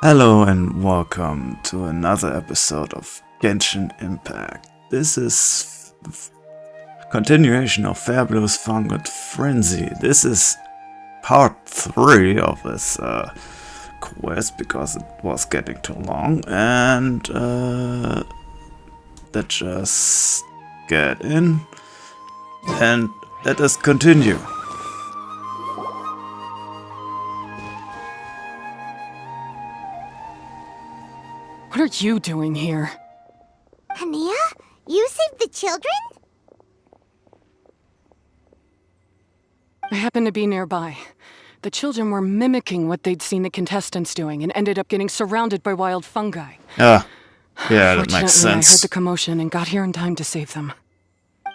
Hello and welcome to another episode of Genshin Impact. This is continuation of Fabulous Fungus Frenzy. This is part 3 of this quest because it was getting too long, and let's just get in and let us continue. What are you doing here? Hania? You saved the children? I happened to be nearby. The children were mimicking what they'd seen the contestants doing and ended up getting surrounded by wild fungi. Yeah, that makes Fortunately, sense. I heard the commotion and got here in time to save them.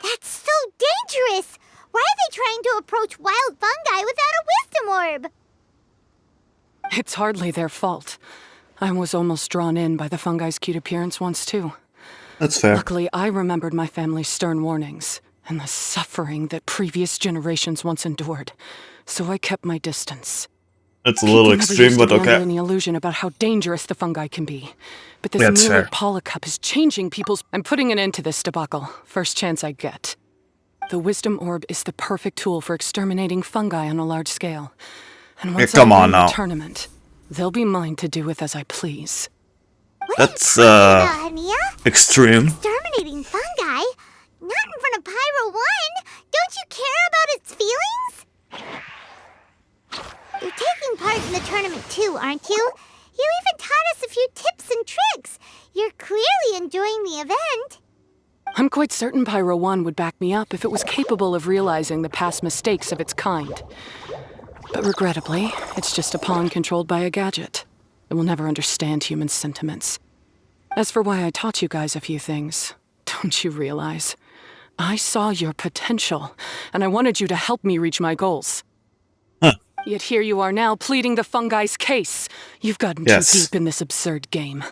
That's so dangerous! Why are they trying to approach wild fungi without a wisdom orb? It's hardly their fault. I was almost drawn in by the fungi's cute appearance once, too. That's fair. Luckily, I remembered my family's stern warnings and the suffering that previous generations once endured, so I kept my distance. That's a little People never extreme, used to but be under okay. any illusion about how dangerous the fungi can be. But this That's fair. new Polycup is changing people's... I'm putting an end to this debacle, first chance I get. The Wisdom Orb is the perfect tool for exterminating fungi on a large scale. And once come I on win now. the tournament, they'll be mine to do with as I please. What are That's, you talking about, Hania? extreme. Exterminating fungi? Not in front of Pyro 1! Don't you care about its feelings? You're taking part in the tournament too, aren't you? You even taught us a few tips and tricks. You're clearly enjoying the event. I'm quite certain Pyro 1 would back me up if it was capable of realizing the past mistakes of its kind. But regrettably, it's just a pawn controlled by a gadget. It will never understand human sentiments. As for why I taught you guys a few things, don't you realize? I saw your potential, and I wanted you to help me reach my goals. Huh. Yet here you are now pleading the fungi's case. You've gotten Yes. too deep in this absurd game.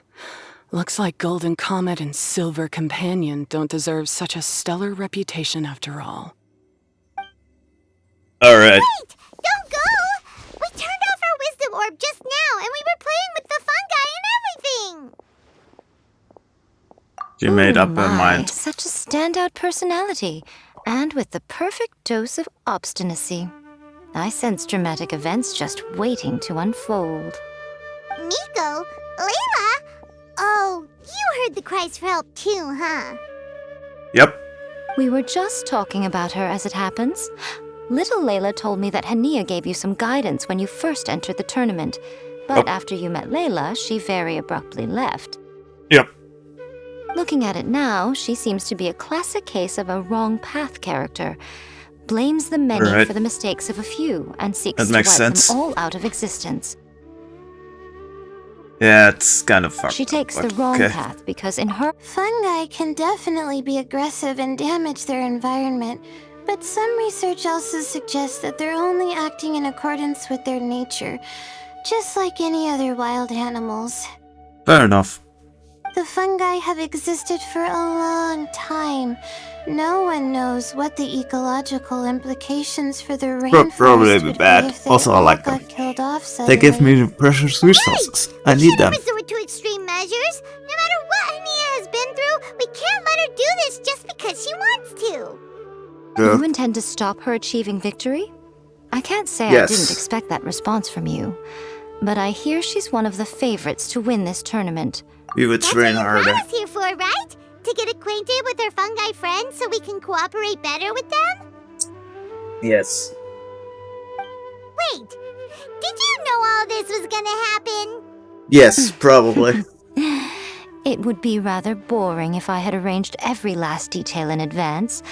Looks like Golden Comet and Silver Companion don't deserve such a stellar reputation after all. Alright. Wait! Don't go! We turned off our wisdom orb just now, and we were playing with the fungi and everything! She made up her My, mind. Such a standout personality, and with the perfect dose of obstinacy. I sense dramatic events just waiting to unfold. Miko? Layla? Oh, you heard the cries for help too, huh? Yep. We were just talking about her as it happens. Little Layla told me that Hania gave you some guidance when you first entered the tournament, but Yep. after you met Layla, she very abruptly left. Yep. Looking at it now, she seems to be a classic case of a wrong path character. Blames the many Right. for the mistakes of a few and seeks That to makes wipe sense. them all out of existence. Yeah, it's kind of fucked She takes up, the but wrong okay. path because in her... Fungi can definitely be aggressive and damage their environment, but some research also suggests that they're only acting in accordance with their nature, just like any other wild animals. Fair enough. The fungi have existed for a long time. No one knows what the ecological implications for the rainforest probably be would bad. be if they Also, I all like got them. killed off They give suddenly. me the precious resources. I need them. Resort to extreme measures. No matter what Hania has been through, we can't let her do this just because she wants to. Yeah. You intend to stop her achieving victory? I can't say Yes. I didn't expect that response from you, but I hear she's one of the favorites to win this tournament. We would That's train what you harder. brought us here for, right? To get acquainted with our fungi friends so we can cooperate better with them? Yes. Wait, did you know all this was gonna happen? Yes, probably. It would be rather boring if I had arranged every last detail in advance.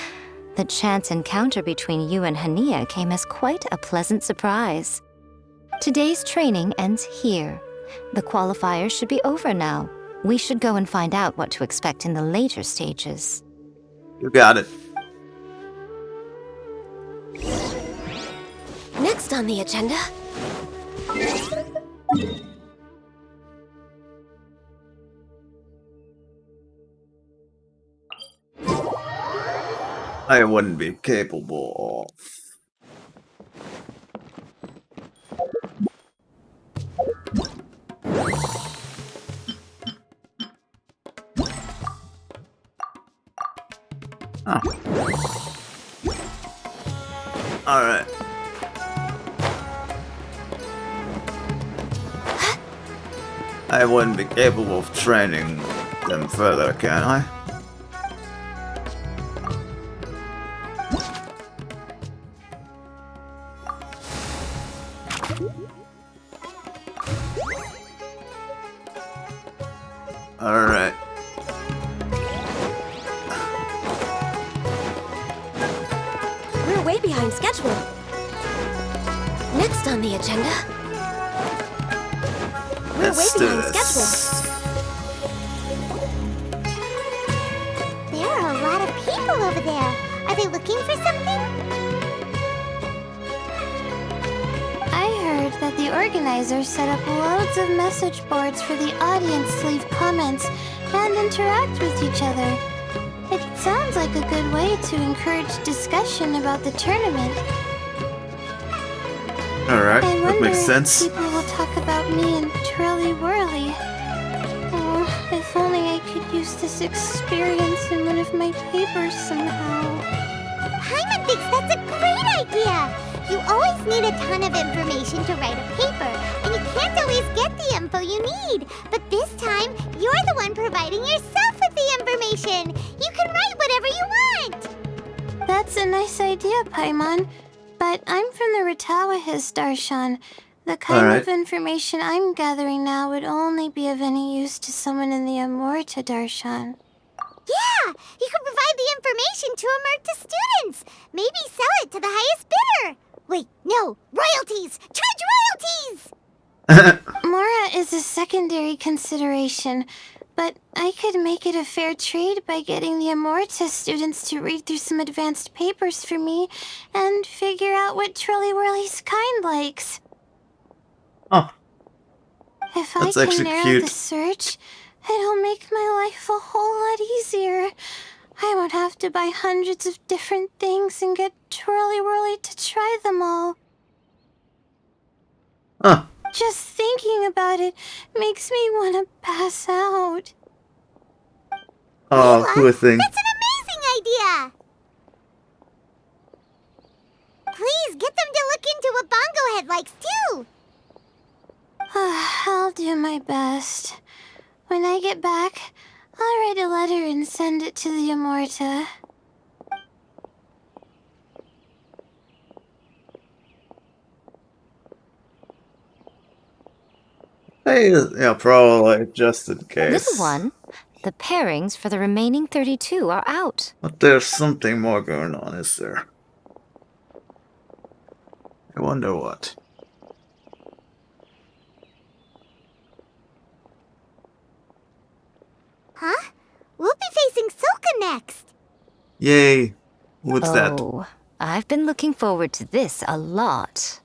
The chance encounter between you and Hania came as quite a pleasant surprise. Today's training ends here. The qualifiers should be over now. We should go and find out what to expect in the later stages. You got it. Next on the agenda... I wouldn't be capable of. Oh. Alright. I wouldn't be capable of training them further, can I? Alright. We're way behind schedule. Next on the agenda. We're way behind schedule. There are a lot of people over there. Are they looking for something? I heard that the organizers set up loads of message boards for the audience to leave comments and interact with each other. It sounds like a good way to encourage discussion about the tournament. Alright, I that wonder makes if sense. people will talk about me and Twirly Whirly. Oh, if only I could use this experience in one of my papers somehow. Paimon thinks that's a great idea! You always need a ton of information to write a paper, and you can't always get the info you need. But this time, you're the one providing yourself with the information! You can write whatever you want! That's a nice idea, Paimon. But I'm from the Ratawahiz, Darshan. The kind of information I'm gathering now would only be of any use to someone in the Amurta, Darshan. Yeah! You can provide the information to Amurta students! Maybe sell it to the highest bidder! Wait, no! Royalties! Charge royalties! Mora is a secondary consideration, but I could make it a fair trade by getting the Amurta students to read through some advanced papers for me and figure out what Twirly Whirly's kind likes. Oh, If that's I can actually narrow cute. the search, it'll make my life a whole lot easier. I won't have to buy hundreds of different things and get Twirly Whirly to try them all. Huh. Just thinking about it makes me want to pass out. Oh, poor thing. That's an amazing idea! Please, get them to look into what Bongo Head likes, too! I'll do my best. When I get back, I'll write a letter and send it to the Amurta. Hey, yeah, probably, just in case. Little one, the pairings for the remaining 32 are out. But there's something more going on, is there? I wonder what. Huh? We'll be facing Soka next! Yay! What's that? Oh, I've been looking forward to this a lot.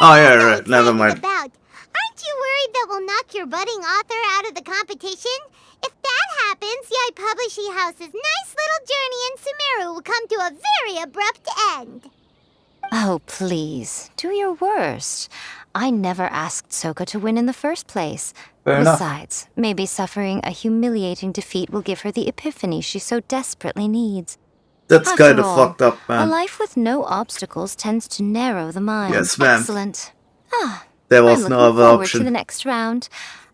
Oh yeah, So right, never excited mind. About? Aren't you worried that we'll knock your budding author out of the competition? If that happens, Yai Publishing House's nice little journey in Sumeru will come to a very abrupt end. Oh, please, do your worst. I never asked Soka to win in the first place. Fair enough. Besides, maybe suffering a humiliating defeat will give her the epiphany she so desperately needs. That's After kind of all, fucked up, A man. life with no obstacles tends to narrow the mind. Yes, ma'am. Excellent. There I'm was looking no other forward to the option. next round.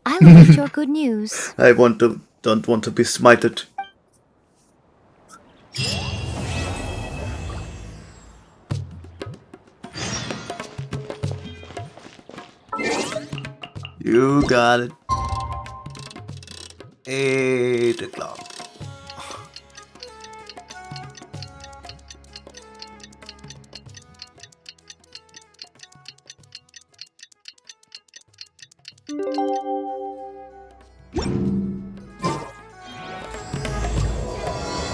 I await your good news. I don't want to be smited. You got it. 8 o'clock.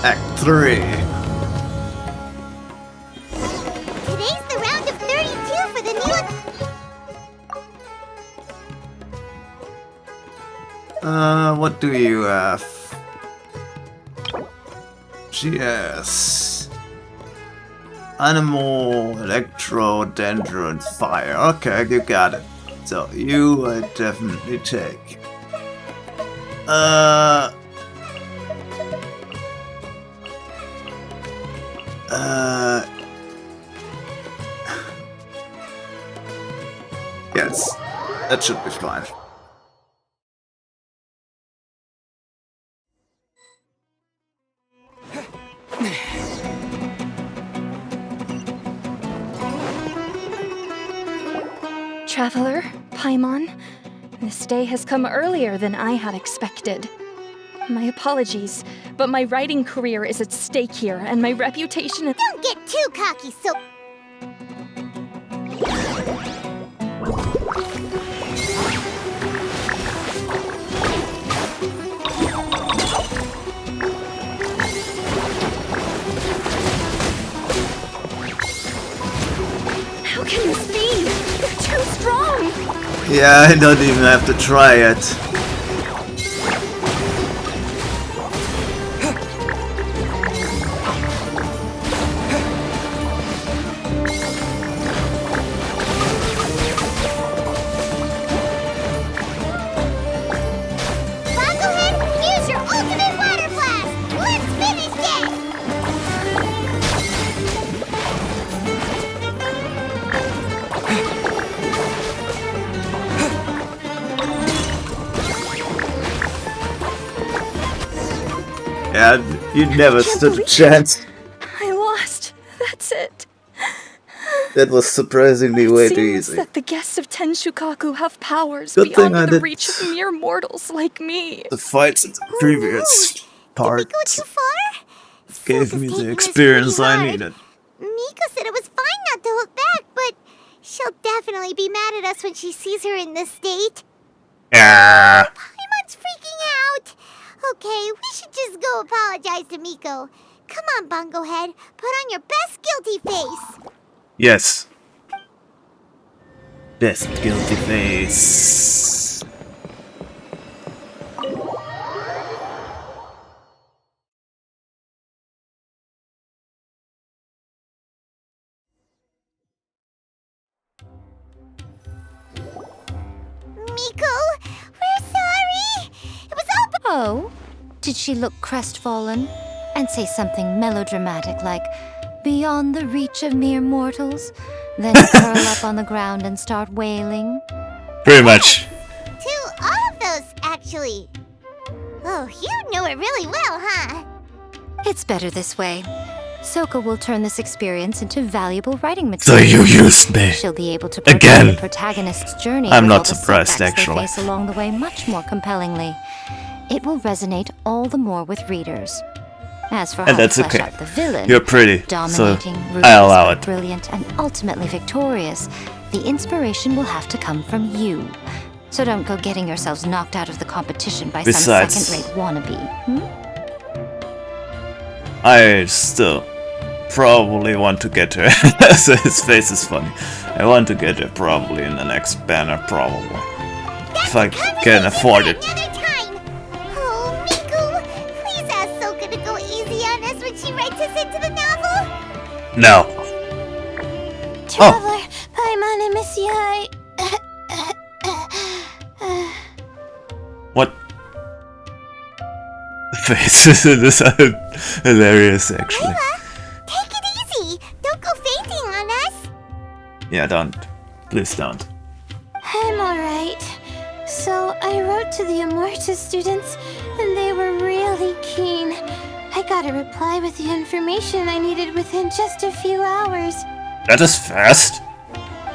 Act 3. Today's the round of 32 for the new... What do you have? GS. Animal, electro, dendron, fire. Okay, you got it. So you I definitely take. Yes, that should be fine. Traveler, Paimon, this day has come earlier than I had expected. My apologies, but my writing career is at stake here, and my reputation is— Don't get too cocky, so... How can this be? They're too strong! Yeah, I don't even have to try it. Yeah, you never stood a chance. I lost. That's it. That was surprisingly way too Seems easy. that the guests of Tenshukaku have powers Good thing beyond I the did reach of mere mortals like me. the fights in the previous part Did we go too far? gave Fungus me taking the this experience pretty I hard. needed. Miko said it was fine not to look back, but she'll definitely be mad at us when she sees her in this state. Yeah. Paimon's freaking out. Okay, we should just go apologize to Miko. Come on, Bungo Head. Put on your best guilty face. Yes. Best guilty face. Miko, we're sorry. It was all... Oh? Did she look crestfallen and say something melodramatic like, beyond the reach of mere mortals? Then curl up on the ground and start wailing? Pretty much. To all of those, actually. Oh, you know it really well, huh? It's better this way. Soko will turn this experience into valuable writing So material. you used me. She'll be able to Again. portray the protagonist's journey I'm with not all the surprised, setbacks actually. they face along the way much more compellingly. It will resonate all the more with readers. As for And how that's to flesh okay. out the villain, You're pretty, so dominating, ruthless, I allow but it. brilliant, and ultimately victorious, the inspiration will have to come from you. So don't go getting yourselves knocked out of the competition by Besides- some second-rate wannabe. Hmm? I still probably want to get her. So his face is funny. I want to get her probably in the next banner, probably. If I can afford it. Another time. Oh, Miku, please ask Soka to go easy on us when she writes us into the novel. No. Traveler, Paimon, I miss you. What? The faces in this are hilarious, actually. Layla, take it easy. Don't go fainting on us. Yeah, don't. Please don't. I'm alright. So, I wrote to the Immortus students, and they were really keen. I got a reply with the information I needed within just a few hours. That is fast.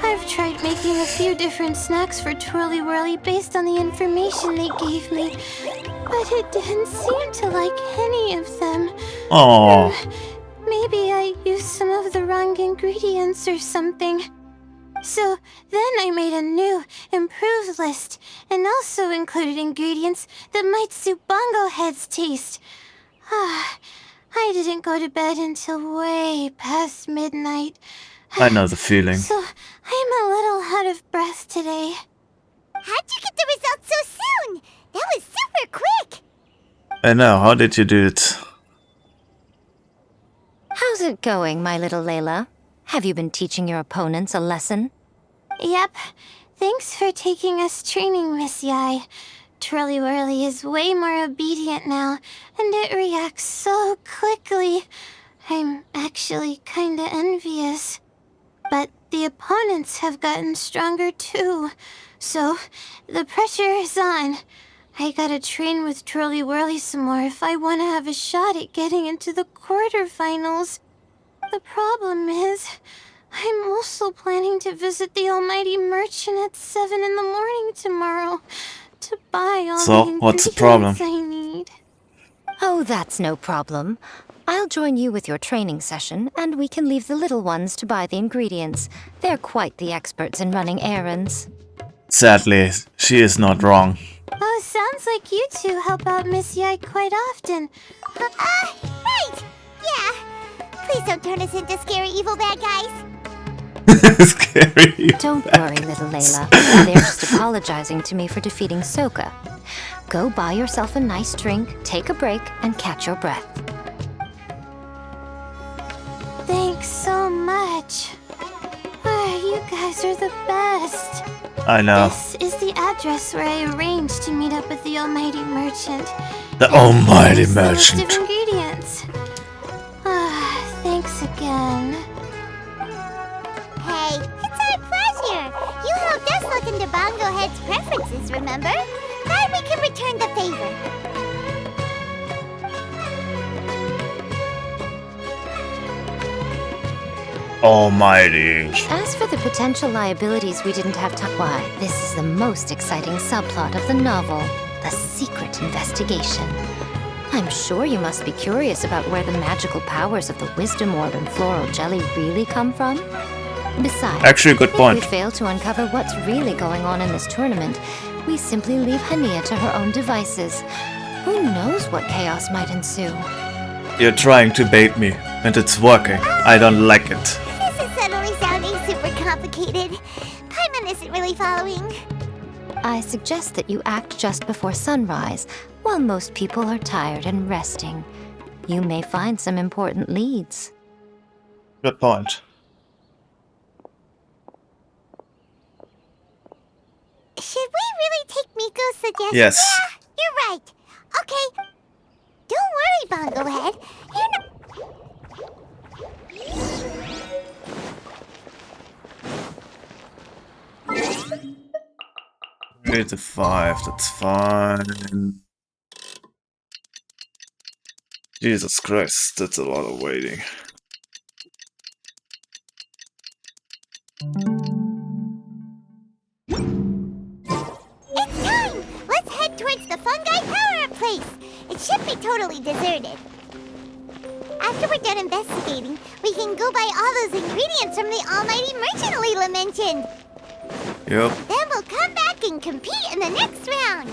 I've tried making a few different snacks for Twirly Whirly based on the information they gave me, but it didn't seem to like any of them. Oh, Maybe I used some of the wrong ingredients or something. So then I made a new, improved list, and also included ingredients that might suit Bongo Head's taste. I didn't go to bed until way past midnight. I know the feeling. So I'm a little out of breath today. How'd you get the results so soon? That was super quick. I know. How did you do it? How's it going, my little Layla? Have you been teaching your opponents a lesson? Yep. Thanks for taking us training, Miss Yai. Twirly Whirly is way more obedient now, and it reacts so quickly. I'm actually kinda envious. But the opponents have gotten stronger too. So, the pressure is on. I gotta train with Twirly Whirly some more if I want to have a shot at getting into the quarterfinals. The problem is, I'm also planning to visit the Almighty Merchant at 7 in the morning tomorrow to buy all So, the what's the problem? ingredients I need. Oh, that's no problem. I'll join you with your training session, and we can leave the little ones to buy the ingredients. They're quite the experts in running errands. Sadly, she is not wrong. Oh, sounds like you two help out Miss Yai quite often. Right! Yeah. Please don't turn us into scary evil bad guys. Scary. Don't worry, little Layla. They're just apologizing to me for defeating Soka. Go buy yourself a nice drink, take a break, and catch your breath. Thanks so much. You guys are the best. I know. This is the address where I arranged to meet up with the Almighty Merchant. The And Almighty here's the list Merchant. of ingredients. Thanks again. Hey, it's our pleasure. You helped us look into Bongo Head's preferences, remember? Glad we can return the favor. Almighty. As for the potential liabilities we didn't have time, why, this is the most exciting subplot of the novel, the secret investigation. I'm sure you must be curious about where the magical powers of the Wisdom Orb and Floral Jelly really come from. Besides, Actually, good point. if we fail to uncover what's really going on in this tournament, we simply leave Hania to her own devices. Who knows what chaos might ensue? You're trying to bait me, and it's working. I don't like it. This is suddenly sounding super complicated. Paimon isn't really following. I suggest that you act just before sunrise, while most people are tired and resting. You may find some important leads. Good point. Should we really take Miko's suggestion? Yes. Yeah, you're right. Okay. Don't worry, Bongo Head. You're not... 3 to 5, that's fine. Jesus Christ, that's a lot of waiting. It's time! Let's head towards the fungi power-up place. It should be totally deserted. After we're done investigating, we can go buy all those ingredients from the Almighty Merchant Leela mentioned. Yep. Then we'll come back and compete in the next round.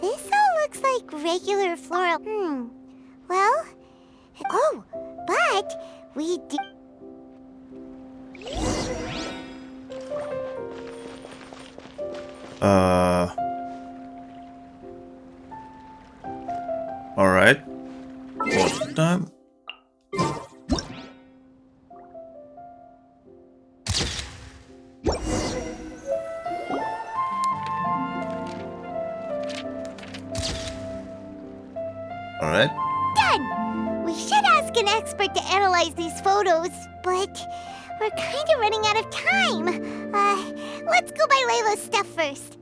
This all looks like regular floral. Well, oh, but we do. Alright. What time? Alright. Done! We should ask an expert to analyze these photos, but we're kind of running out of time. Let's go buy Layla's stuff first.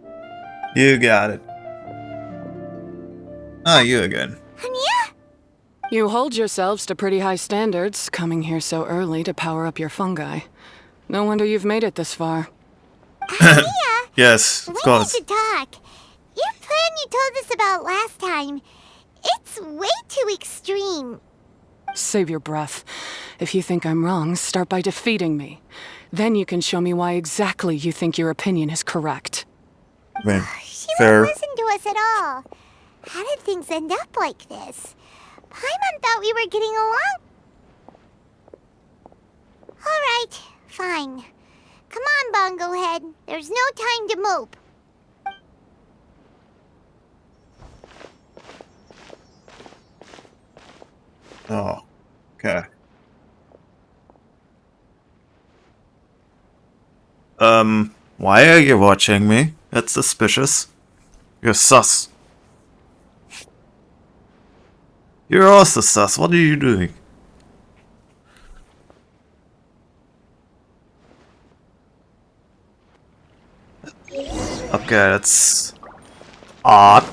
You got it. Ah, you again. Hania? You hold yourselves to pretty high standards, coming here so early to power up your fungi. No wonder you've made it this far. Hania, Yes, of we course. need to talk. Your plan you told us about last time, it's way too extreme. Save your breath. If you think I'm wrong, start by defeating me. Then you can show me why exactly you think your opinion is correct. I mean, She fair. won't listen to us at all. How did things end up like this? Paimon thought we were getting along. All right, fine. Come on, Bongo Head. There's no time to mope. Oh, okay. Why are you watching me? That's suspicious. You're sus. You're also sus. What are you doing? Okay, that's odd.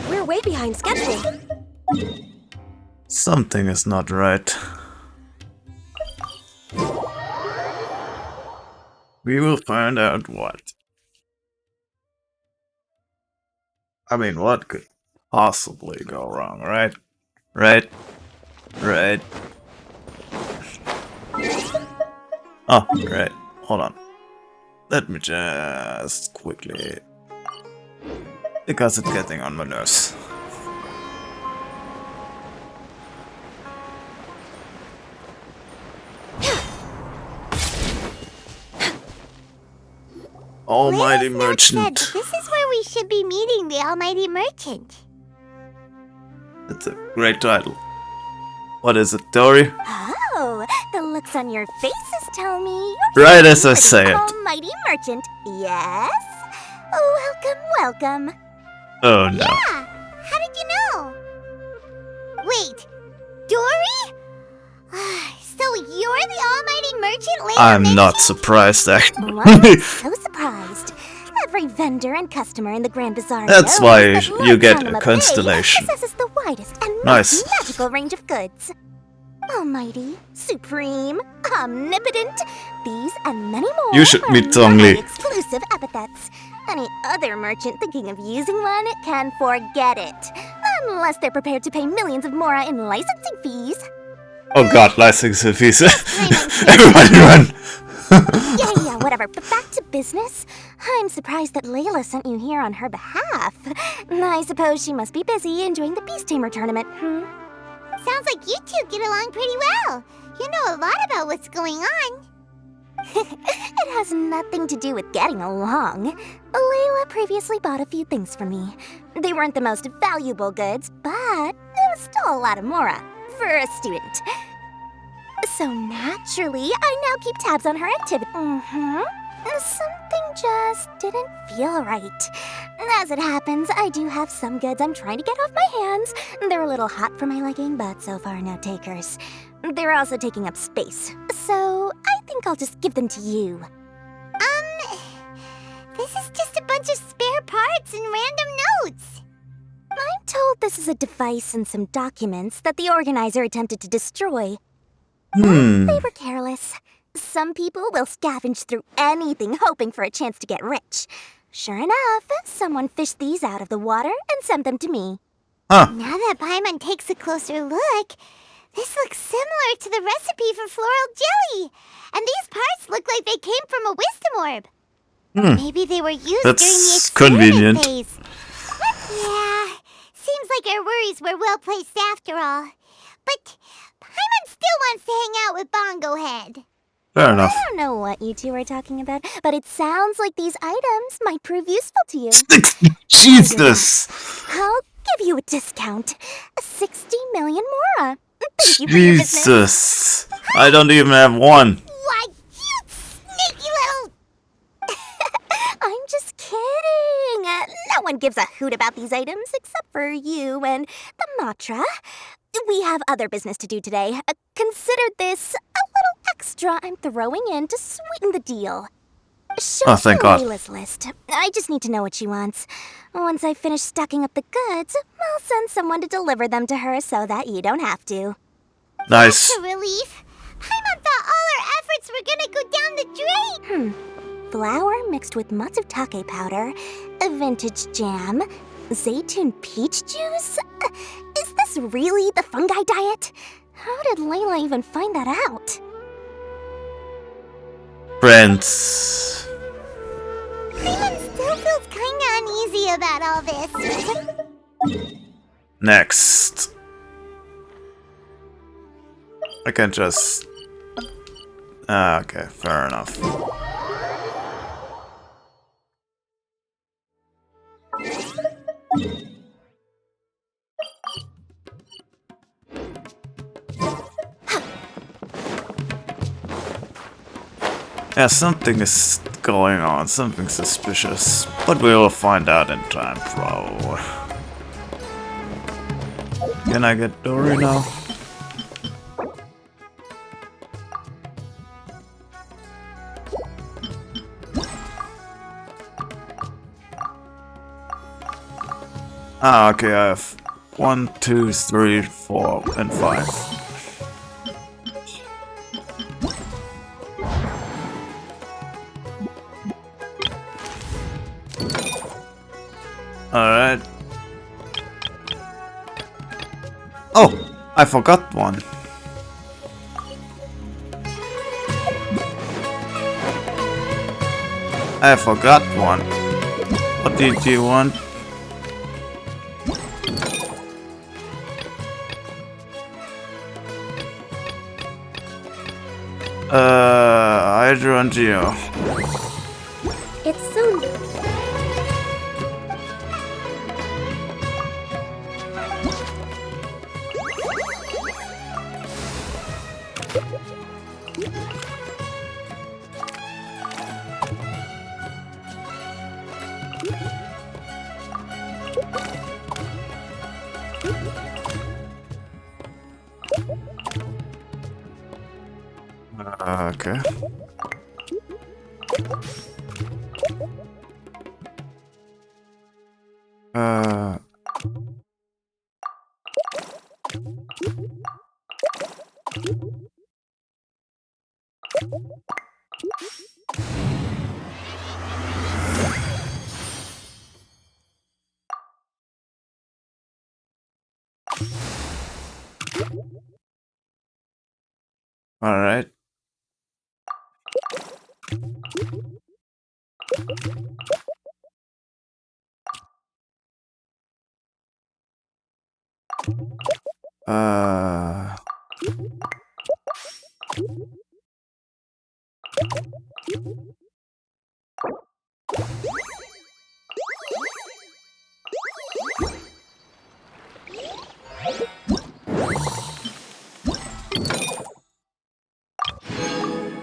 We're way behind schedule. Something is not right. We will find out what. I mean, what could possibly go wrong, right? Right? Right? Oh, right. Hold on. Let me just quickly... Because it's getting on my nerves. Almighty Layla's note said Merchant. that this is where we should be meeting the Almighty Merchant. That's a great title. What is it, Dory? Oh, the looks on your faces tell me Right as I say it. Almighty Merchant. Yes? Welcome, welcome. Oh no. Yeah, how did you know? Wait, Dory? So you're the Almighty Merchant Layla I'm mentioned? not surprised, actually. What? So surprised. Every vendor and customer in the Grand Bazaar That's knows why that you Lord get a Tanama Bay constellation. possesses the widest and Nice. most magical range of goods. Almighty, supreme, omnipotent, these and many more You should are meet my Zhongli. exclusive epithets. Any other merchant thinking of using one can forget it. Unless they're prepared to pay millions of mora in licensing fees. Oh god, licensing fees. Everybody run! Yeah, whatever. But back to business. I'm surprised that Layla sent you here on her behalf. I suppose she must be busy enjoying the Beast Tamer tournament, Sounds like you two get along pretty well. You know a lot about what's going on. It has nothing to do with getting along. Layla previously bought a few things from me. They weren't the most valuable goods, but it was still a lot of mora for a student. So naturally, I now keep tabs on her activity. Something just didn't feel right. As it happens, I do have some goods I'm trying to get off my hands. They're a little hot for my liking, but so far no takers. They're also taking up space, so I think I'll just give them to you. This is just a bunch of spare parts and random notes. I'm told this is a device and some documents that the organizer attempted to destroy. They were careless. Some people will scavenge through anything hoping for a chance to get rich. Sure enough, someone fished these out of the water and sent them to me. Huh. Now that Paimon takes a closer look, this looks similar to the recipe for floral jelly. And these parts look like they came from a wisdom orb. Maybe they were used during the That's experiment convenient. phase. Yeah, seems like our worries were well placed after all. But Paimon still wants to hang out with Bongo Head. Fair enough. I don't know what you two are talking about, but it sounds like these items might prove useful to you. Jesus! I'll give you a discount. 60 million mora. Thank you for your business. Jesus! I don't even have one. Why, you sneaky little... I'm just kidding. No one gives a hoot about these items except for you and the Matra. We have other business to do today. Consider this a little extra I'm throwing in to sweeten the deal. Show Oh, thank me God. Layla's list. I just need to know what she wants. Once I finish stocking up the goods, I'll send someone to deliver them to her so that you don't have to. Nice. That's a relief. Paimon thought all our efforts were gonna go down the drain. Flour mixed with matsutake powder, a vintage jam, zaytun peach juice? Is this really the fungi diet? How did Layla even find that out? Friends. Paimon still feels kinda uneasy about all this. Next. I can just... okay, fair enough. Yeah, something is going on, something suspicious. But we will find out in time, bro. Can I get Dory now? Ah, okay, I have 1, 2, 3, 4, and 5. Alright. Oh, I forgot one. I forgot one. What did you want? Hydro and Geo. It's so... Okay. All right.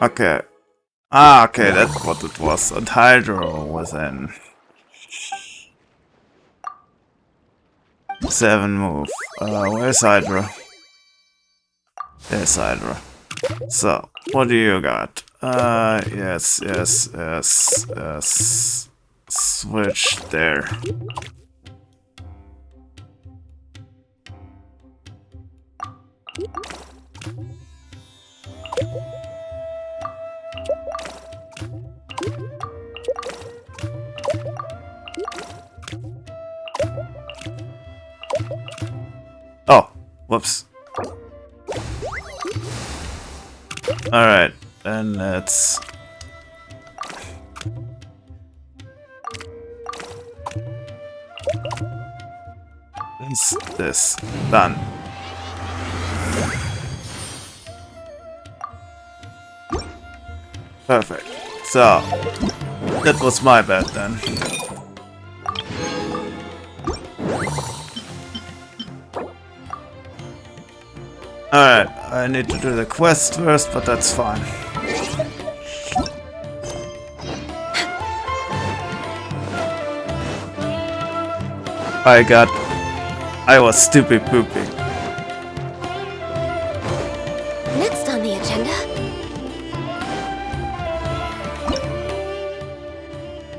Okay. Ah, okay, that's what it was. And Hydro was in 7 move. Where's Hydro? There's Hydro. So, what do you got? Yes. Switch there. Oh, whoops. Alright, then let's... This. Done. Perfect. So, that was my bad then. Alright, I need to do the quest first, but that's fine. I was stupid pooping. Next on the agenda.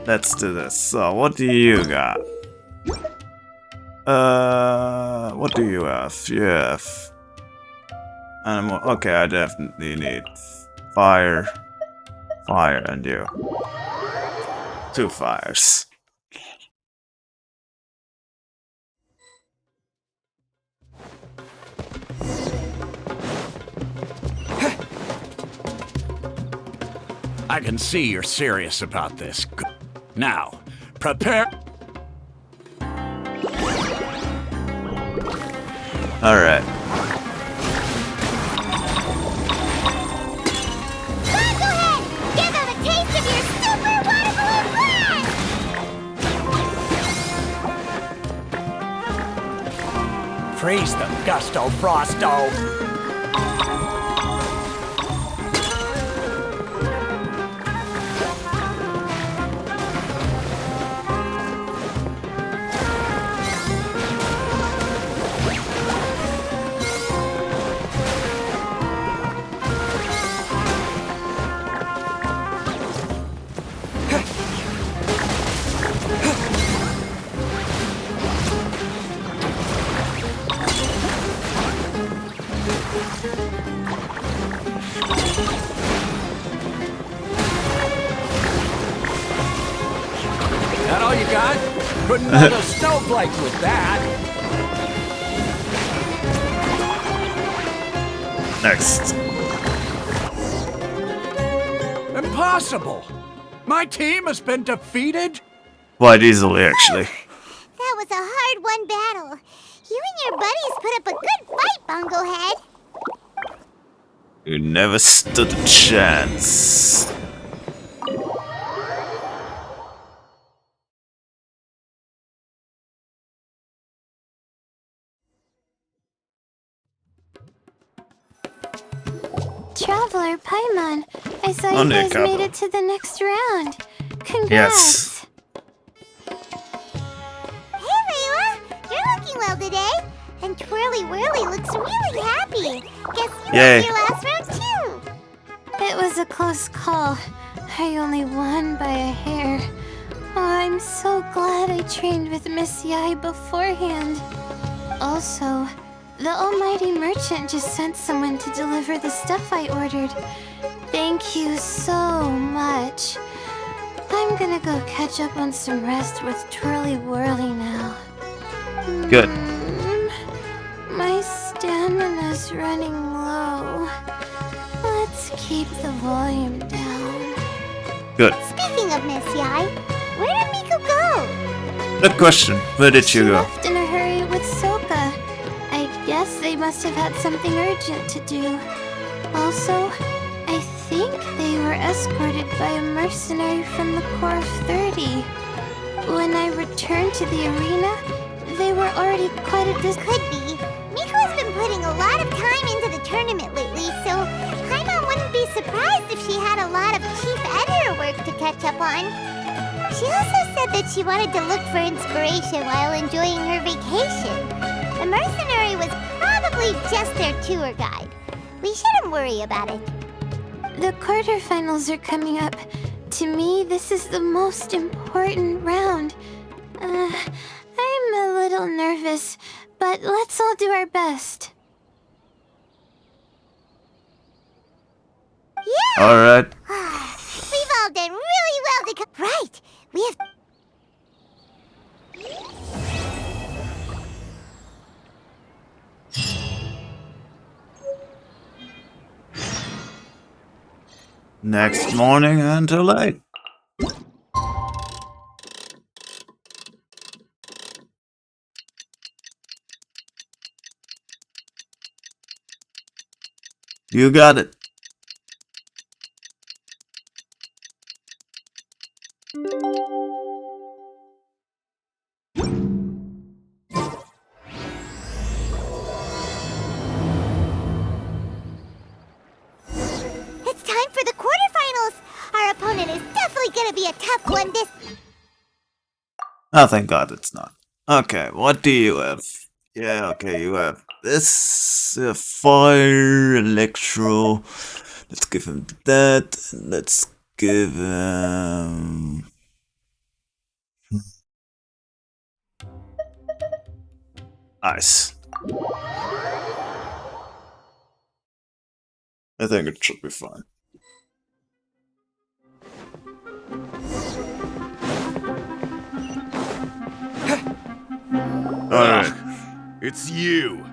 Let's do this. So, what do you got? What do you have? You have animal. Okay, I definitely need fire, and you. 2 fires. I can see you're serious about this. Now, prepare. All right. Give them a taste of your super water balloon blast! Freeze them, Gusto Frosto! That all you got? Couldn't build a snowflake with that. Next. Impossible! My team has been defeated? Quite easily, actually. That was a hard-won battle. You and your buddies put up a good fight, Bungo Head. You never stood a chance. Traveler, Paimon, I saw you Only a guys couple. made it to the next round. Congrats. Yes. Hey, Layla, you're looking well today. And Twirly Whirly looks really happy. Guess you Yay. won your last round, too. It was a close call. I only won by a hair. Oh, I'm so glad I trained with Miss Yai beforehand. Also, the almighty merchant just sent someone to deliver the stuff I ordered. Thank you so much. I'm gonna go catch up on some rest with Twirly Whirly now. Good. My stamina's running low. Let's keep the volume down. Good. Speaking of Miss Yai, where did Miko go? Good question. Where did She you go? left in a hurry with Soka. I guess they must have had something urgent to do. Also, I think they were escorted by a mercenary from the Corps of 30. When I returned to the arena, they were already quite a distance. Could be. Miko has been putting a lot of time into the tournament lately, so Paimon wouldn't be surprised if she had a lot of chief editor work to catch up on. She also said that she wanted to look for inspiration while enjoying her vacation. The mercenary was probably just their tour guide. We shouldn't worry about it. The quarterfinals are coming up. To me, this is the most important round. I'm a little nervous, but let's all do our best. Yeah! Alright. We've all done really well to come. Right! We have. Next morning until late. You got it. It's time for the quarterfinals! Our opponent is definitely gonna be a tough one this. Oh, thank God it's not. Okay, what do you have? Yeah, okay, you have this fire, electro. Let's give him that. Let's give him. Ice. I think it should be fine. Alright. It's you,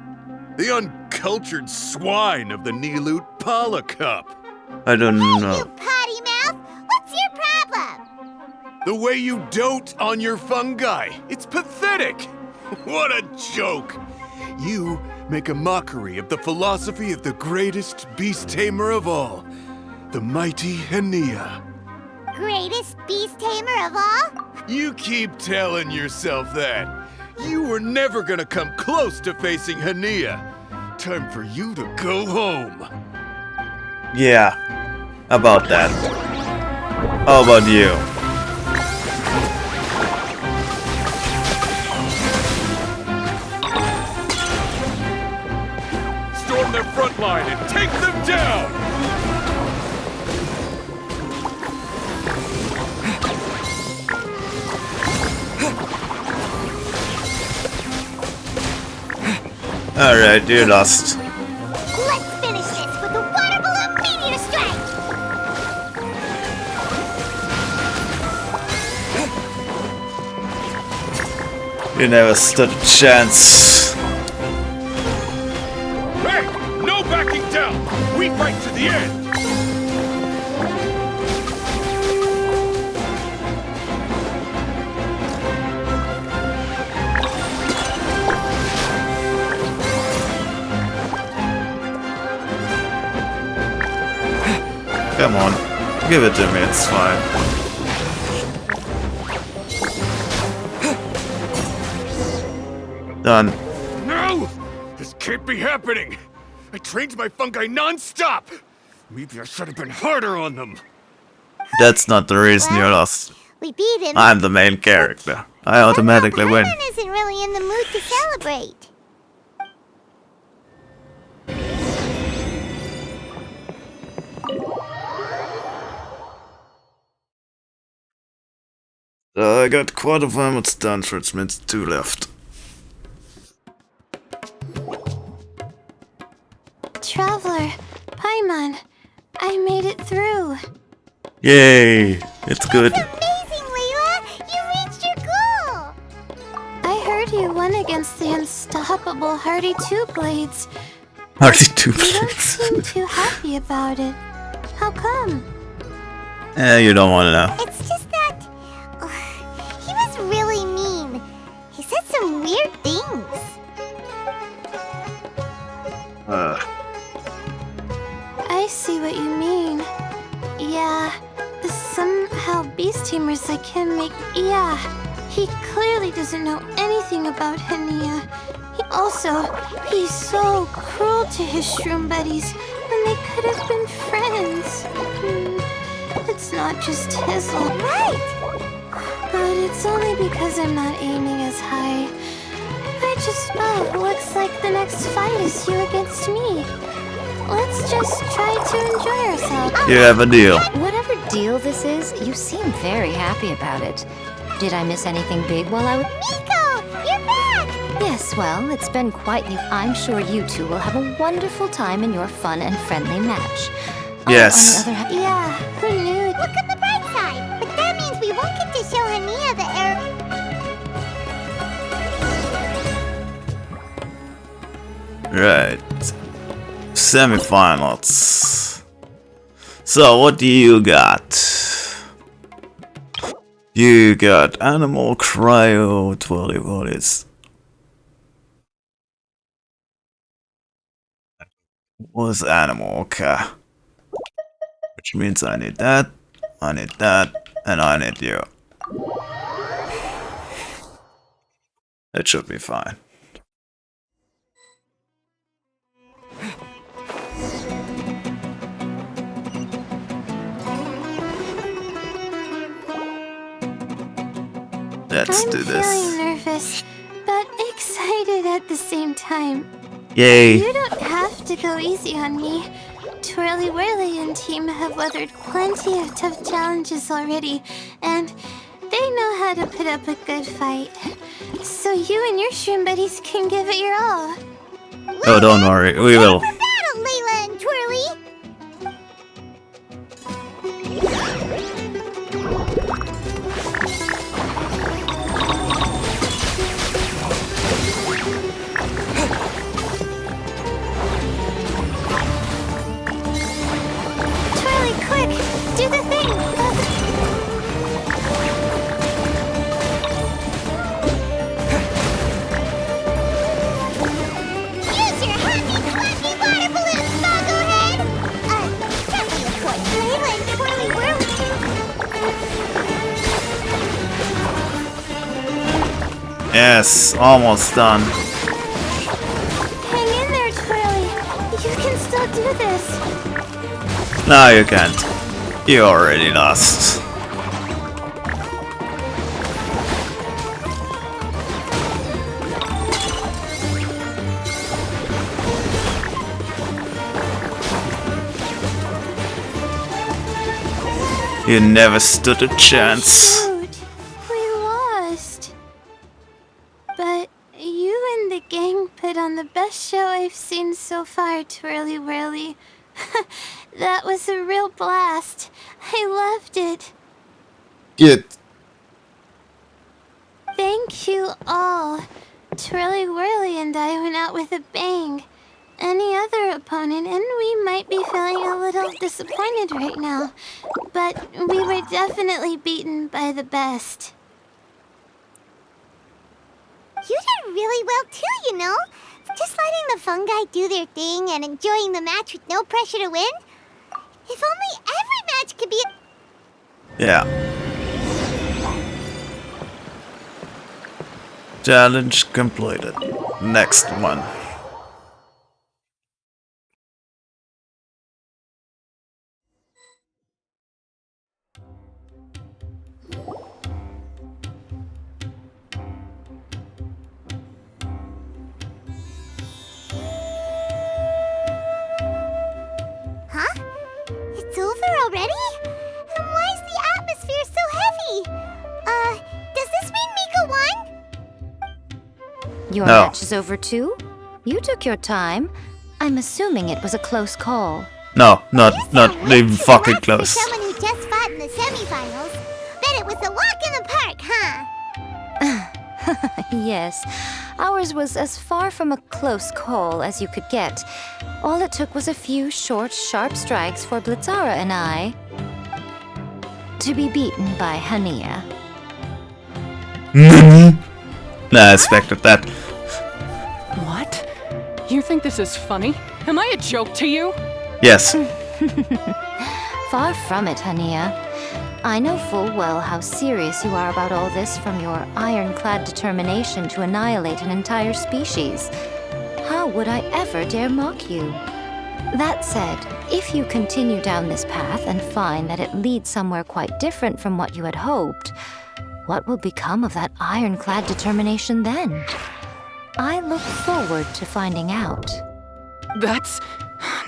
the uncultured swine of the Nilut Pala Cup. I don't You know. potty mouth! What's your problem? The way you dote on your fungi, it's pathetic. What a joke. You make a mockery of the philosophy of the greatest beast tamer of all, the mighty Hania. Greatest beast tamer of all? You keep telling yourself that. You were never gonna come close to facing Hania. Time for you to go home. Yeah. How about that? How about you? Storm their front line and take them down! Alright, you lost. Let's finish this with a water balloon meteor strike! You never stood a chance. Hey! No backing down! We fight to the end! Come on, give it to me, it's fine. Done. No! This can't be happening! I trained my fungi non-stop! Maybe I should have been harder on them! That's not the reason you lost. We beat him. I'm the main character. I automatically win. Paimon isn't really in the mood to celebrate. I got quite a famous done, which means 2 left. Traveler, Paimon, I made it through. Yay! It's good. Amazing, Layla! You reached your goal! I heard you won against the unstoppable Hardy Two Blades. Hardly 2 You don't minutes. seem too happy about it. How come? You don't want to know. It's just that... he was really mean. He said some weird things. I see what you mean. Yeah, somehow beast tamers like him make... Yeah, he clearly doesn't know anything about Hania. He's so cruel to his shroom buddies when they could have been friends. It's not just his fault. Right! But it's only because I'm not aiming as high. Looks like the next fight is you against me. Let's just try to enjoy ourselves. You have a deal. Whatever deal this is, you seem very happy about it. Did I miss anything big while I was... Miko! You're back! Yes, well, it's been quite... I'm sure you two will have a wonderful time in your fun and friendly match. Yes. On the other hand... Yeah, who knew? Look on the bright side! But that means we won't get to show Hania the air... Right. Semifinals. So, what do you got? You got Animal Cryo 20. What is? Was Animal? Okay. Which means I need that, and I need you. It should be fine. Let's do I'm this. feeling nervous, but excited at the same time. Yay. You don't have to go easy on me. Twirly Whirly and team have weathered plenty of tough challenges already, and they know how to put up a good fight. So you and your shroom buddies can give it your all. Oh, don't worry, we will. For battle, Layla and Twirly! Twirly, quick! Do the thing! Use your happy, clappy water balloons, Boglehead! Can't be of course. Layla and Twirly Whirly. Yes, almost done. Hang in there, Twirly. You can still do this. No, you can't. You already lost. You never stood a chance. Shoot, we lost. But you and the gang put on the best show I've seen so far, Twirly Whirly. That was a real blast. I loved it. Good. Thank you all. Twirly Whirly and I went out with a bang. Any other opponent, and we might be feeling a little disappointed right now. But we were definitely beaten by the best. You did really well too, you know? Just letting the fungi do their thing and enjoying the match with no pressure to win. If only every match could be... Yeah. Challenge completed. Next one. Huh? It's over already? And why is the atmosphere so heavy? Does this mean Mika won? Your No. match is over too? You took your time. I'm assuming it was a close call. No, not Way even too fucking relaxed close. For someone who just fought in the semifinals. Bet it was a walk in the park, huh? Yes, ours was as far from a close call as you could get. All it took was a few short, sharp strikes for Blitzara and I to be beaten by Hania. Nah, I expected that. What? You think this is funny? Am I a joke to you? Yes. Far from it, Hania. I know full well how serious you are about all this, from your ironclad determination to annihilate an entire species. How would I ever dare mock you? That said, if you continue down this path and find that it leads somewhere quite different from what you had hoped, what will become of that ironclad determination then? I look forward to finding out. That's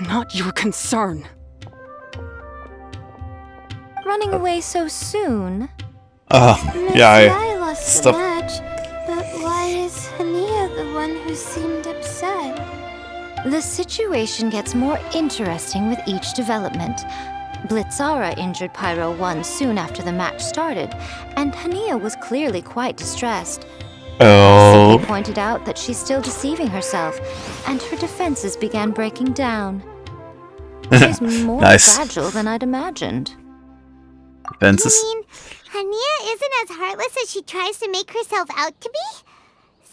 not your concern. Running away so soon? Miss Yeah, I lost Stop. the match, but why is Hania the one who seemed upset? The situation gets more interesting with each development. Blitzara injured Pyro 1 soon after the match started, and Hania was clearly quite distressed. Oh. He pointed out that she's still deceiving herself, and her defenses began breaking down. She's more Nice. fragile than I'd imagined. Fences. You mean Hania isn't as heartless as she tries to make herself out to be?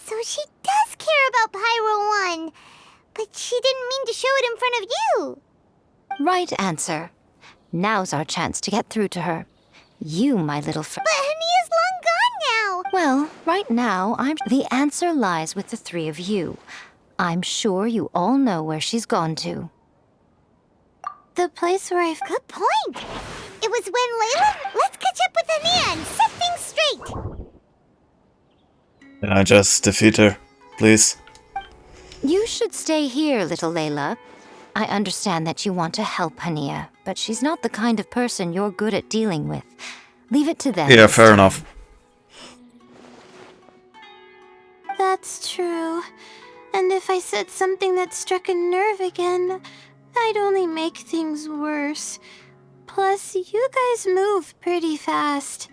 So she does care about Pyro 1, but she didn't mean to show it in front of you. Right answer. Now's our chance to get through to her. You, my little friend. But Hania's long gone now. Well, right now, the answer lies with the three of you. I'm sure you all know where she's gone to. The place where I've... Good point. It was when Layla... Let's catch up with Hania and set things straight. Can I just defeat her, please? You should stay here, little Layla. I understand that you want to help Hania, but she's not the kind of person you're good at dealing with. Leave it to them. Yeah, fair enough. That's true. And if I said something that struck a nerve again, I'd only make things worse. Plus, you guys move pretty fast.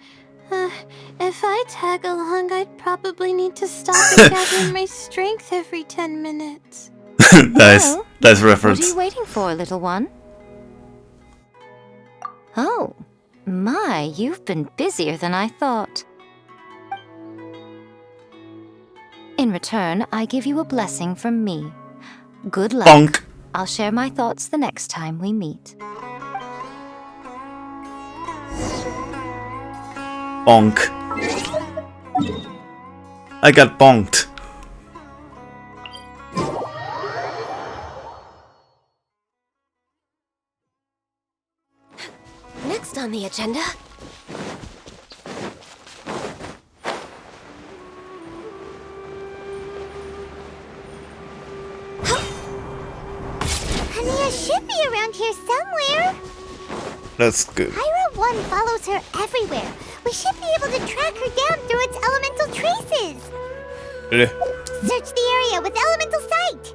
If I tag along, I'd probably need to stop and gather my strength every 10 minutes. Nice. Well, Nice What are reference. you waiting for, little one? Oh, my, you've been busier than I thought. In return, I give you a blessing from me. Good luck. Bonk. I'll share my thoughts the next time we meet. Bonk. I got bonked. Next on the agenda. Hania should be around here somewhere. That's good. Pyro 1 follows her everywhere. We should be able to track her down through its elemental traces. Really? Search the area with elemental sight!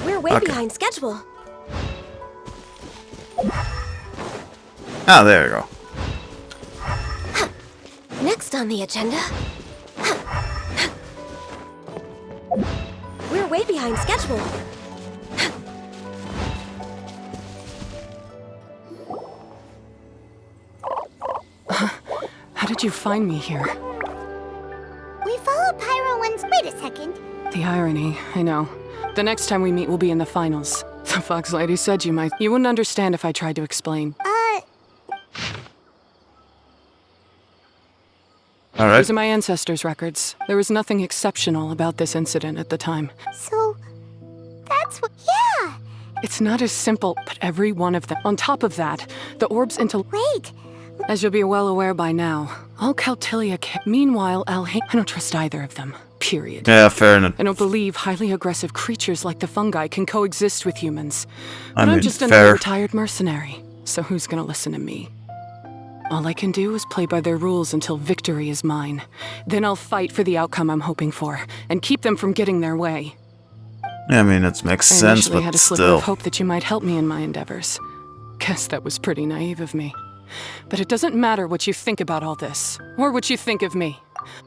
We're way okay. behind schedule. Ah, there you go. Next on the agenda. We're way behind schedule. How did you find me here? We followed Pyro 1's. Wait a second. The irony, I know. The next time we meet will be in the finals. The Fox Lady said you might. You wouldn't understand if I tried to explain. Alright. These are my ancestors' records. There was nothing exceptional about this incident at the time. So, that's what. Yeah! It's not as simple, but every one of them. On top of that, the orb's Wait! As you'll be well aware by now, all Caltilia Meanwhile, I don't trust either of them. Period. Yeah, fair enough. I don't believe highly aggressive creatures like the fungi can coexist with humans. I But I'm mean, just fair. another retired mercenary, so who's gonna listen to me? All I can do is play by their rules until victory is mine. Then I'll fight for the outcome I'm hoping for, and keep them from getting their way. Yeah, I mean, it makes I sense, initially but had a sliver still. of hope that you might help me in my endeavors. Guess that was pretty naive of me. But it doesn't matter what you think about all this, or what you think of me.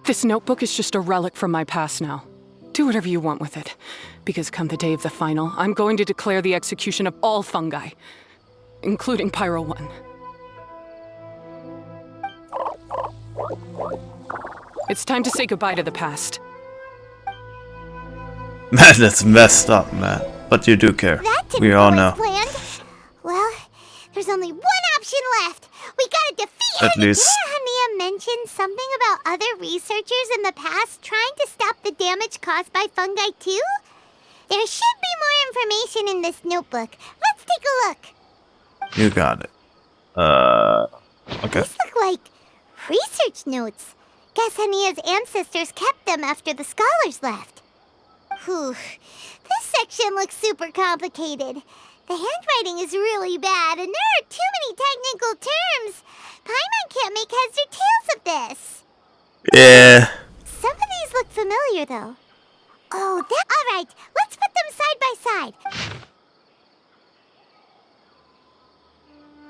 This notebook is just a relic from my past now. Do whatever you want with it, because come the day of the final, I'm going to declare the execution of all fungi, including Pyro 1. It's time to say goodbye to the past. Man, that's messed up, man. But you do care. That didn't We all go know. as planned. Well, there's only one option left. We gotta defeat At Hania. least- Didn't Hania mention something about other researchers in the past trying to stop the damage caused by fungi too? There should be more information in this notebook. Let's take a look. You got it. Okay. These look like research notes. Guess Hania's ancestors kept them after the scholars left. Whew. This section looks super complicated. The handwriting is really bad, and there are too many technical terms. Paimon can't make heads or tails of this. Yeah. Some of these look familiar, though. Oh, all right. Let's put them side by side.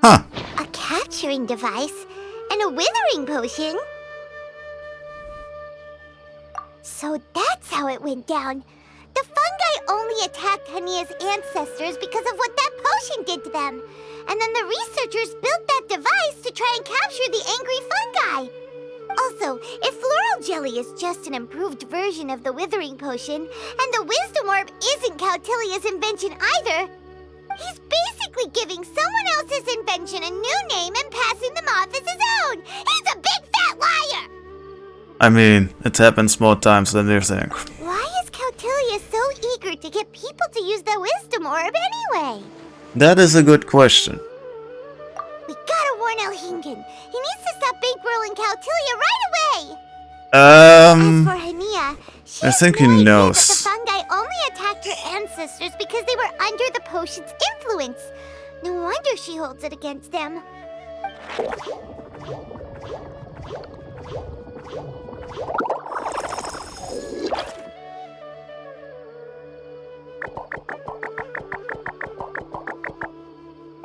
Huh. A capturing device and a withering potion. So that's how it went down. The fungi only attacked Hania's ancestors because of what that potion did to them. And then the researchers built that device to try and capture the angry fungi. Also, if floral jelly is just an improved version of the withering potion, and the wisdom orb isn't Cautilia's invention either, he's basically giving someone else's invention a new name and passing them off as his own. He's a big fat liar! I mean, it happens more times than you think. Why is Cautilia so eager to get people to use the wisdom orb anyway? That is a good question. We gotta warn Elhingen. He needs to stop bankrolling Cautilia right away! As for Hania, she I has think no he idea knows. that the fungi only attacked her ancestors because they were under the potion's influence. No wonder she holds it against them.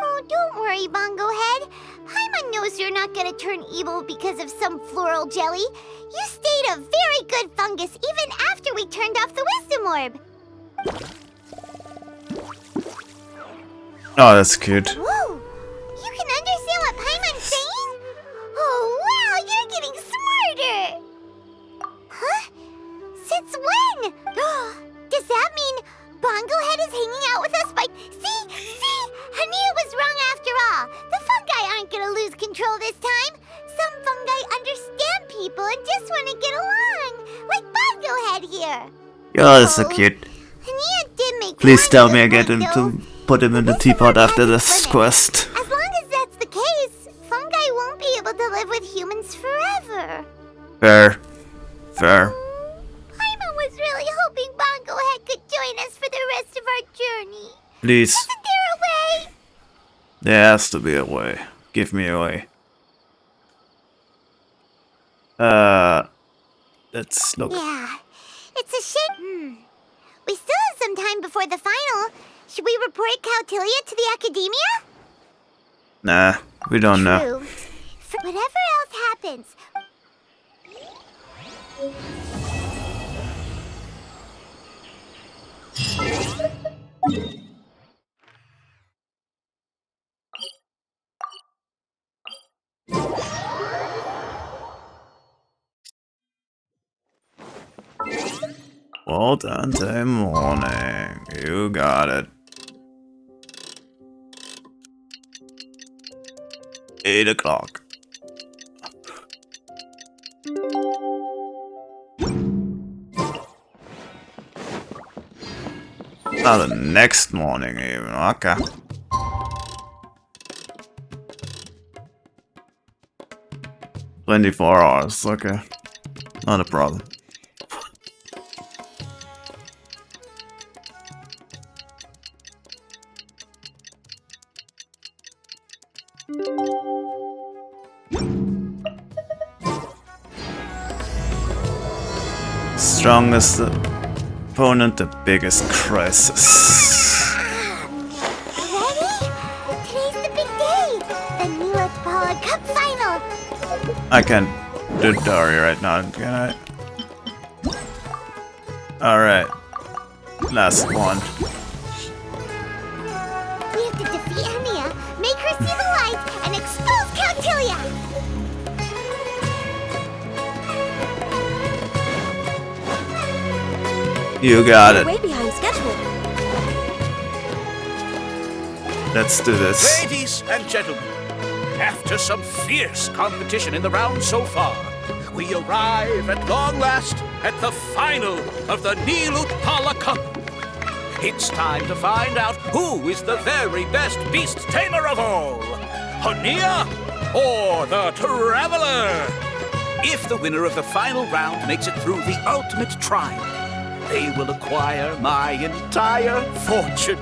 Oh, don't worry, Bongo Head. Paimon knows you're not gonna turn evil because of some floral jelly. You stayed a very good fungus even after we turned off the wisdom orb. Oh, that's cute. Whoa! You can understand what Paimon's saying? Oh, wow, you're getting smarter! Huh? Since when? Does that mean Bongo Head is hanging out with us by... See? Hania was wrong after all. The fungi aren't gonna lose control this time. Some fungi understand people and just want to get along. Bongo Head here. You're so cute. Hania did make Please one tell good me I get point, him though. to put him in the This teapot world after has this its quest. limits. As long as that's the case, fungi won't be able to live with humans forever. Fair. Fair. Paimon was really hoping Bongo Head could join us for the rest of our journey. Please. Isn't there a way? There has to be a way. Give me a way. Let's look. Yeah, it's a shame. We still have some time before the final. Should we report Cautilia to the Academia? Nah, we don't know. True. Whatever else happens. Well done, day morning. You got it. 8 o'clock. Not the next morning even, okay. $24, okay. Not a problem. Strongest opponent, the biggest crisis. Ready? Today's the big day. The Nila Paula Cup final. I can't do Dari right now, can I? Alright. Last one. We have to defeat Hania, make her see the light, and expose Cautilia. You got We're it. way behind schedule. Let's do this. Ladies and gentlemen, after some fierce competition in the round so far, we arrive at long last at the final of the Nilut Pala Cup. It's time to find out who is the very best beast tamer of all, Hania or the Traveler. If the winner of the final round makes it through the ultimate trial, they will acquire my entire fortune.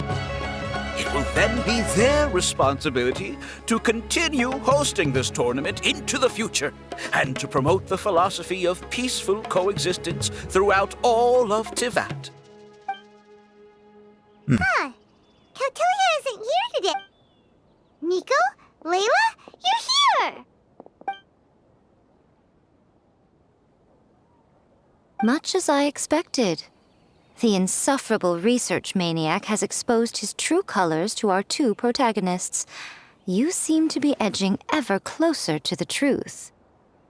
It will then be their responsibility to continue hosting this tournament into the future and to promote the philosophy of peaceful coexistence throughout all of Tivat. Huh. Cautilia isn't here today. Nico? Layla? You're here! Much as I expected. The insufferable research maniac has exposed his true colors to our two protagonists. You seem to be edging ever closer to the truth.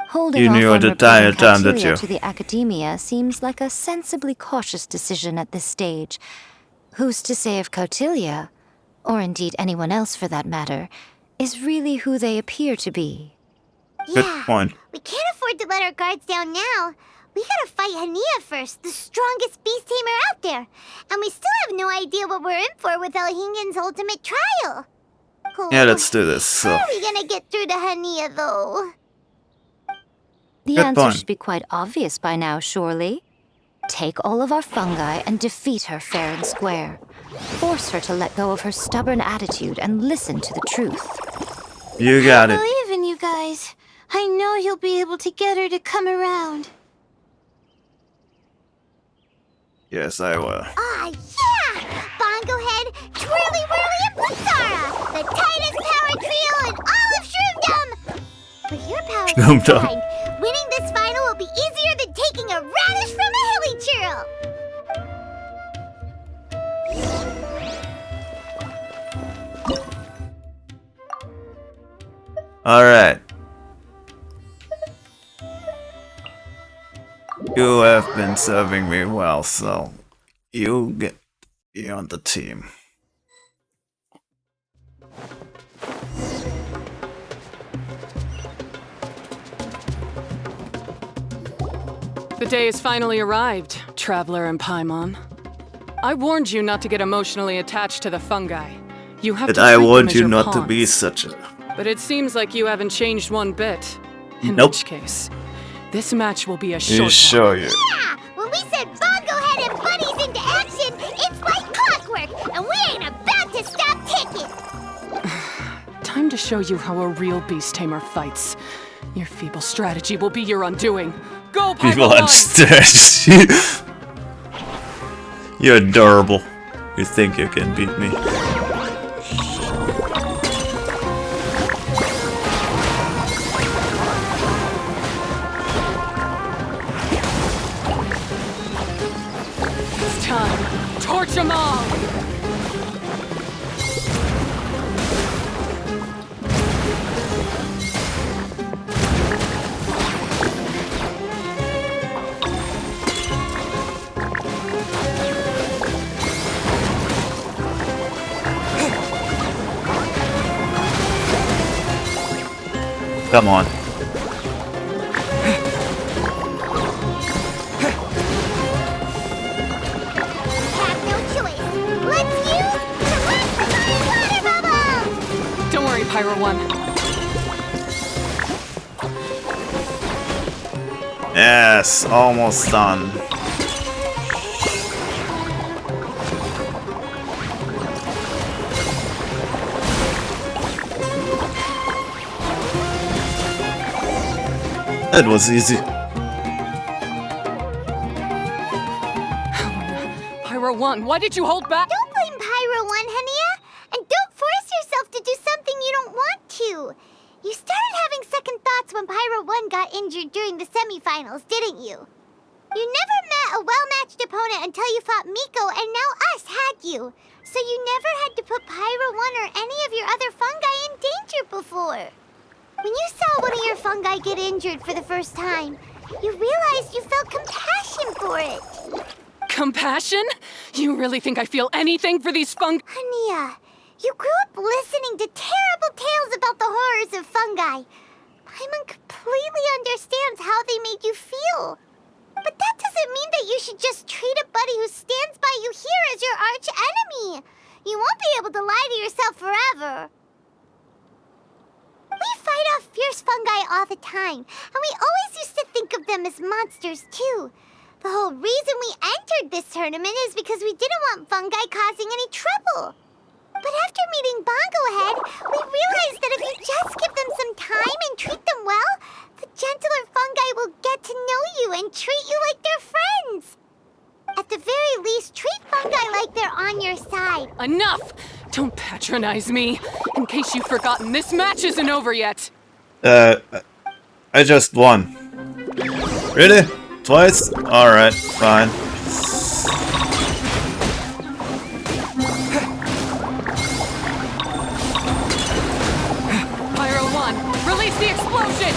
Holding You off knew on it the reporting entire time, did Cautilia you? to the Academia seems like a sensibly cautious decision at this stage. Who's to say if Cautilia, or indeed anyone else for that matter, is really who they appear to be? Good Yeah, point. we can't afford to let our guards down now. We gotta fight Hania first, the strongest beast tamer out there. And we still have no idea what we're in for without Hingen's ultimate trial. Yeah, let's do this. How So, are we gonna get through to Hania, though? The Good answer point. should be quite obvious by now, surely. Take all of our fungi and defeat her fair and square. Force her to let go of her stubborn attitude and listen to the truth. you got I it. believe in you guys. I know you'll be able to get her to come around. Yes, I will. Ah, yeah! Bongo Head, Twirly Whirly, and Blitzara! The tightest power trio in all of Shroomdom! With your power Shroomdom. combined, winning this final will be easier than taking a radish from a hilly churl! Alright. You have been serving me well, so you get be on the team. The day has finally arrived, Traveler and Paimon. I warned you not to get emotionally attached to the fungi. You have But to I treat them want as you your not to be pawns. such a... But it seems like you haven't changed one bit. In Nope. which case, this match will be a You short one. show you. Yeah! When we said Bongo Head and Buddies into action, it's like clockwork, and we ain't about to stop ticking! Time to show you how a real beast tamer fights. Your feeble strategy will be your undoing. Go, People Pyro on One! stairs. You're adorable. You think you can beat me? It's time. Torch them all! Come on. Have no choice. Let's use the water bubble! Don't worry, Pyro One. Yes, almost done. That was easy. Pyro One, why did you hold back? Don't blame Pyro One, Hania! And don't force yourself to do something you don't want to! You started having second thoughts when Pyro One got injured during the semifinals, didn't you? You never met a well-matched opponent until you fought Miko, and now us had you. So you never had to put Pyro One or any of your other fungi in danger before. When you saw one of your fungi get injured for the first time, you realized you felt compassion for it. Compassion? You really think I feel anything for these Hania, you grew up listening to terrible tales about the horrors of fungi. Paimon completely understands how they made you feel. But that doesn't mean that you should just treat a buddy who stands by you here as your arch enemy. You won't be able to lie to yourself forever. We fight off fierce fungi all the time, and we always used to think of them as monsters too. The whole reason we entered this tournament is because we didn't want fungi causing any trouble. But after meeting Bongo Head, we realized that if you just give them some time and treat them well, the gentler fungi will get to know you and treat you like they're friends. At the very least, treat fungi like they're on your side. Enough! Don't patronize me. In case you've forgotten, this match isn't over yet. I just won. Really? Twice? Alright, fine. Pyro One, release the explosion!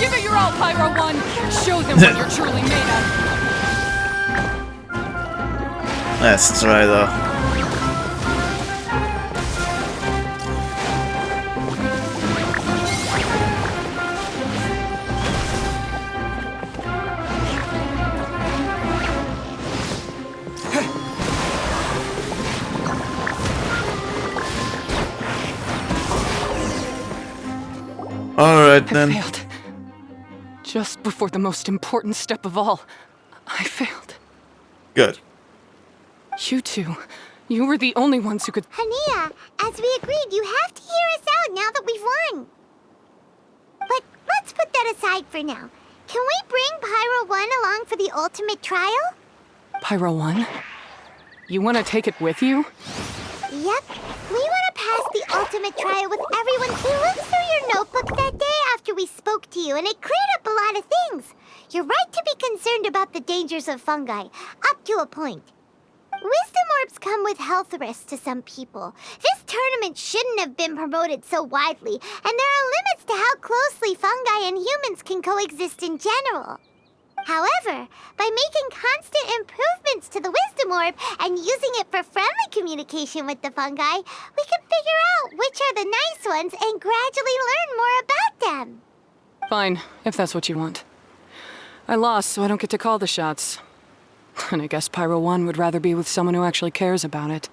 Give it your all, Pyro One! Show them what you're truly made of! Let's try though. Alright I then. failed. Just before the most important step of all, I failed. Good. You two, you were the only ones who could... Hania, as we agreed, you have to hear us out now that we've won. But let's put that aside for now. Can we bring Pyro One along for the ultimate trial? Pyro One? You want to take it with you? Yep. We want to pass the ultimate trial with everyone. We looked through your notebook that day after we spoke to you, and it cleared up a lot of things. You're right to be concerned about the dangers of fungi, up to a point. Wisdom orbs come with health risks to some people. This tournament shouldn't have been promoted so widely, and there are limits to how closely fungi and humans can coexist in general. However, by making constant improvements to the Wisdom Orb and using it for friendly communication with the fungi, we can figure out which are the nice ones and gradually learn more about them. Fine, if that's what you want. I lost, so I don't get to call the shots. And I guess Pyro 1 would rather be with someone who actually cares about it.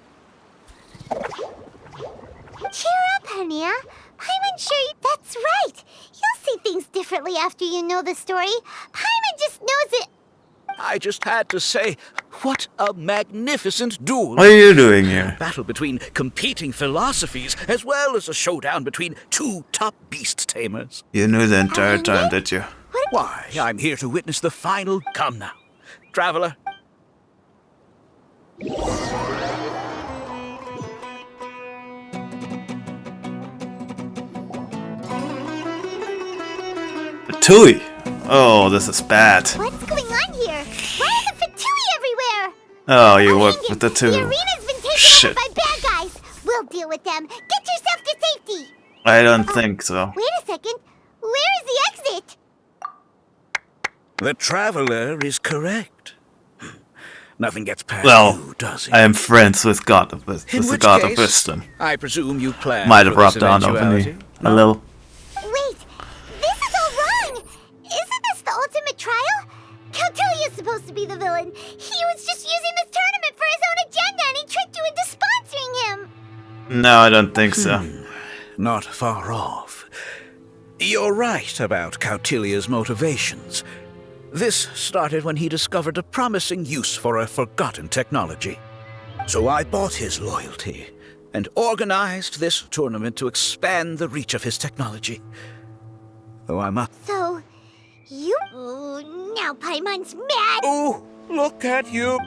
Cheer up, Hania. Paimon's sure that's right. You'll see things differently after you know the story. Paimon just knows it. I just had to say, what a magnificent duel. What are you doing here? A battle between competing philosophies, as well as a showdown between two top beast tamers. You knew the entire time, did you? Why, I'm here to witness the final. Come now, traveler. Tui! Oh, this is bad. What's going on here? Why are the Fatui everywhere? Oh, you work with the two. The arena's been taken Shit. over by bad guys. We'll deal with them. Get yourself to safety. I don't think so. Wait a second. Where is the exit? The traveler is correct. Nothing gets past Well, you, does it? I am friends with God of In the which God of case, Wisdom. I presume you plan Might have for this rubbed on over me eventuality. a little. Wait, this is all wrong. Isn't this the ultimate trial? Cautilia's supposed to be the villain. He was just using this tournament for his own agenda and he tricked you into sponsoring him. No, I don't think so. Not far off. You're right about Cautilia's motivations. This started when he discovered a promising use for a forgotten technology. So I bought his loyalty and organized this tournament to expand the reach of his technology. Though I'm up. So, you... Ooh, now Paimon's mad. Oh, look at you!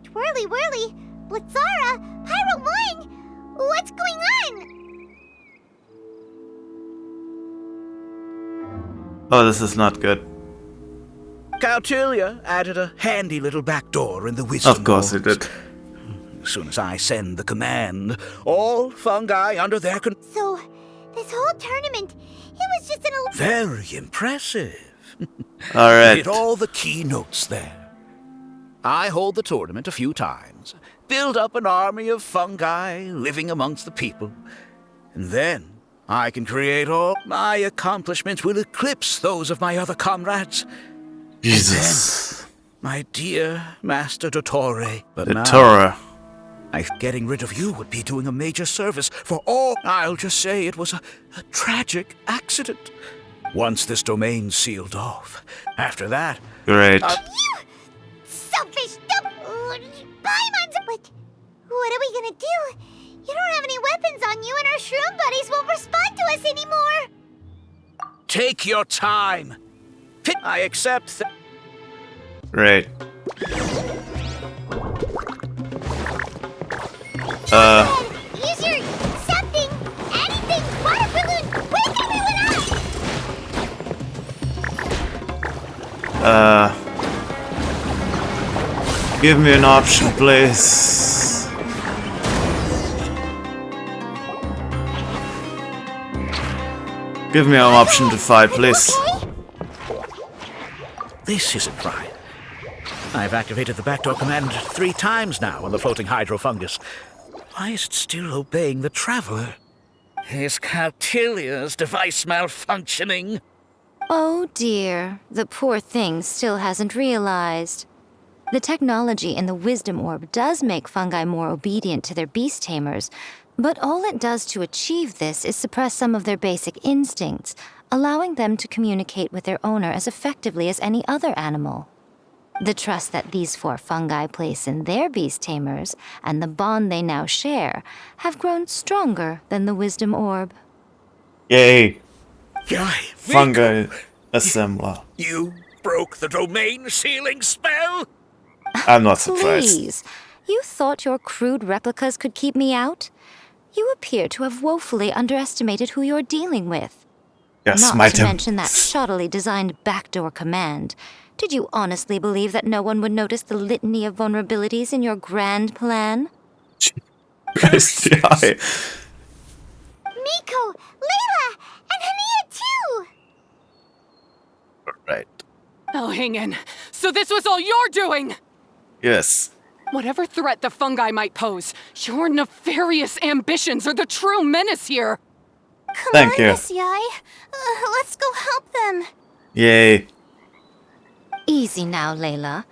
Twirly whirly, Blitzara, Pyro 1! What's going on? Oh, this is not good. Cautilia added a handy little back door in the wisdom Of course it orbs. did. As soon as I send the command, all fungi under their control. So, this whole tournament, it was just an... Very impressive. Alright. Hit all the key notes there. I hold the tournament a few times, build up an army of fungi living amongst the people, and then I can create all my accomplishments will eclipse those of my other comrades. Jesus. My dear Master Dottore, but The now Torah. getting rid of you would be doing a major service for all. I'll just say it was a tragic accident. Once this domain's sealed off, after that, Great. You selfish dumb... Paimon's... But what are we gonna do? You don't have any weapons on you and our shroom buddies won't respond to us anymore. take your time. I accept Great. Use your something, anything, water balloon, wake everyone up! Give me an option, please. Give me an option to fight, please. Okay? This isn't right. I've activated the backdoor command 3 times now on the floating hydro fungus. Why is it still obeying the traveler? Is Cautilia's device malfunctioning? Oh dear, the poor thing still hasn't realized. The technology in the Wisdom Orb does make fungi more obedient to their beast tamers, but all it does to achieve this is suppress some of their basic instincts, allowing them to communicate with their owner as effectively as any other animal. The trust that these 4 fungi place in their beast tamers and the bond they now share have grown stronger than the Wisdom Orb. Yay. Guy, Fungi assembler. you broke the domain sealing spell? I'm not surprised. Please, you thought your crude replicas could keep me out? You appear to have woefully underestimated who you're dealing with. Yeah, Not smite to him. mention that shoddily designed backdoor command. Did you honestly believe that no one would notice the litany of vulnerabilities in your grand plan? Christ, yeah. Miko, Layla, and Hania too! Right. Elhingen, so this was all you're doing! Yes. Whatever threat the fungi might pose, your nefarious ambitions are the true menace here! Come Thank on, you. Miss Yai. Let's go help them. Yay. Easy now, Layla.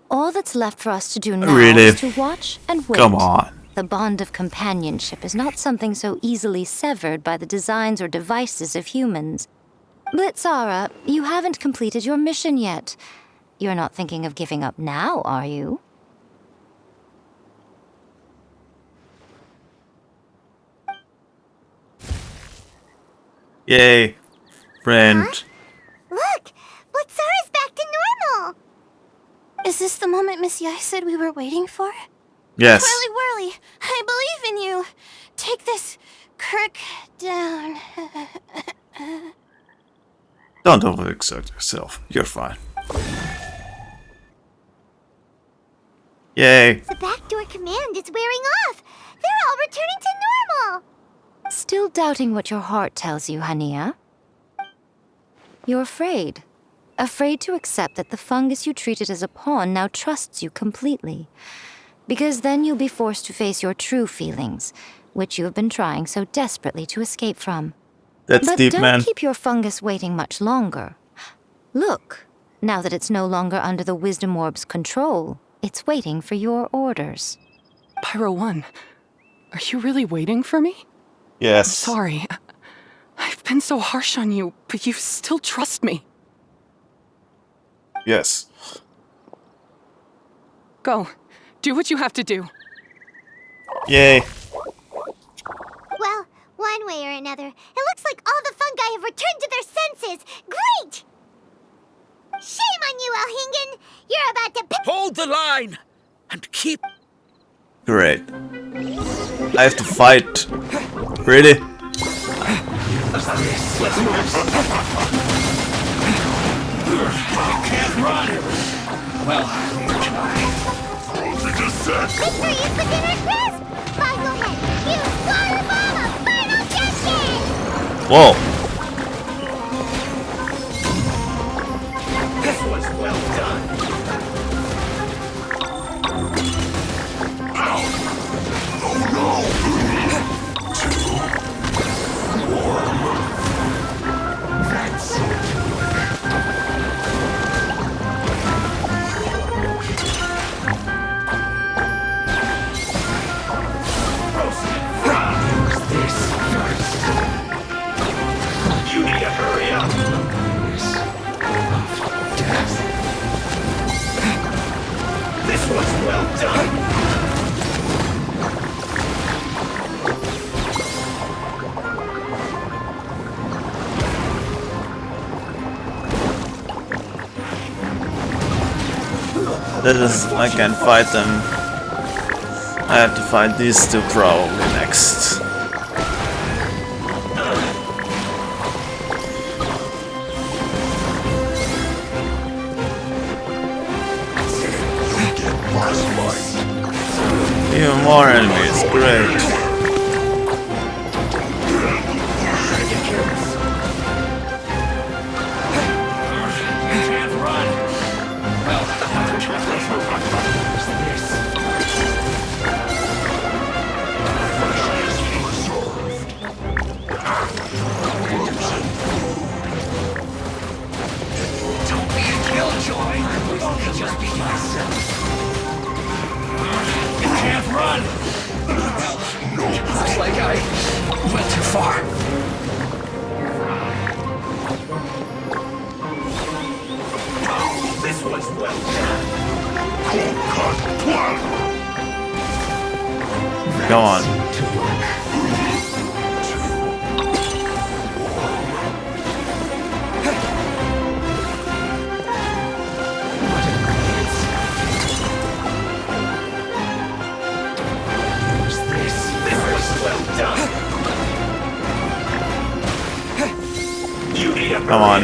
All that's left for us to do now Really? is to watch and wait. Come on. The bond of companionship is not something so easily severed by the designs or devices of humans. Blitzara, you haven't completed your mission yet. You're not thinking of giving up now, are you? Yay. Friend. Look! Blitzara's back to normal! Is this the moment Miss Yai said we were waiting for? Yes. Whirly Whirly, I believe in you. Take this crook down. Don't overexert yourself. You're fine. Yay. The backdoor command is wearing off! They're all returning to normal! Still doubting what your heart tells you, Hania? You're afraid. Afraid to accept that the fungus you treated as a pawn now trusts you completely. Because then you'll be forced to face your true feelings, which you have been trying so desperately to escape from. That's But deep, don't man. keep your fungus waiting much longer. Look, now that it's no longer under the Wisdom Orb's control, it's waiting for your orders. Pyro 1, are you really waiting for me? Yes. Sorry. I've been so harsh on you, but you still trust me. Yes. Go. Do what you have to do. Yay. Well, one way or another, it looks like all the fungi have returned to their senses! Great! Shame on you, Elhingen! You're about to Hold the line and keep. Great. I have to fight. Really? Victory is within our grasp! Boglehead, use Water Bomb of Final Genshin! Whoa. That is, I can fight them. I have to fight these two probably next. Even more enemies, great. Looks like I went too far. This was well done. Go on. You Come on.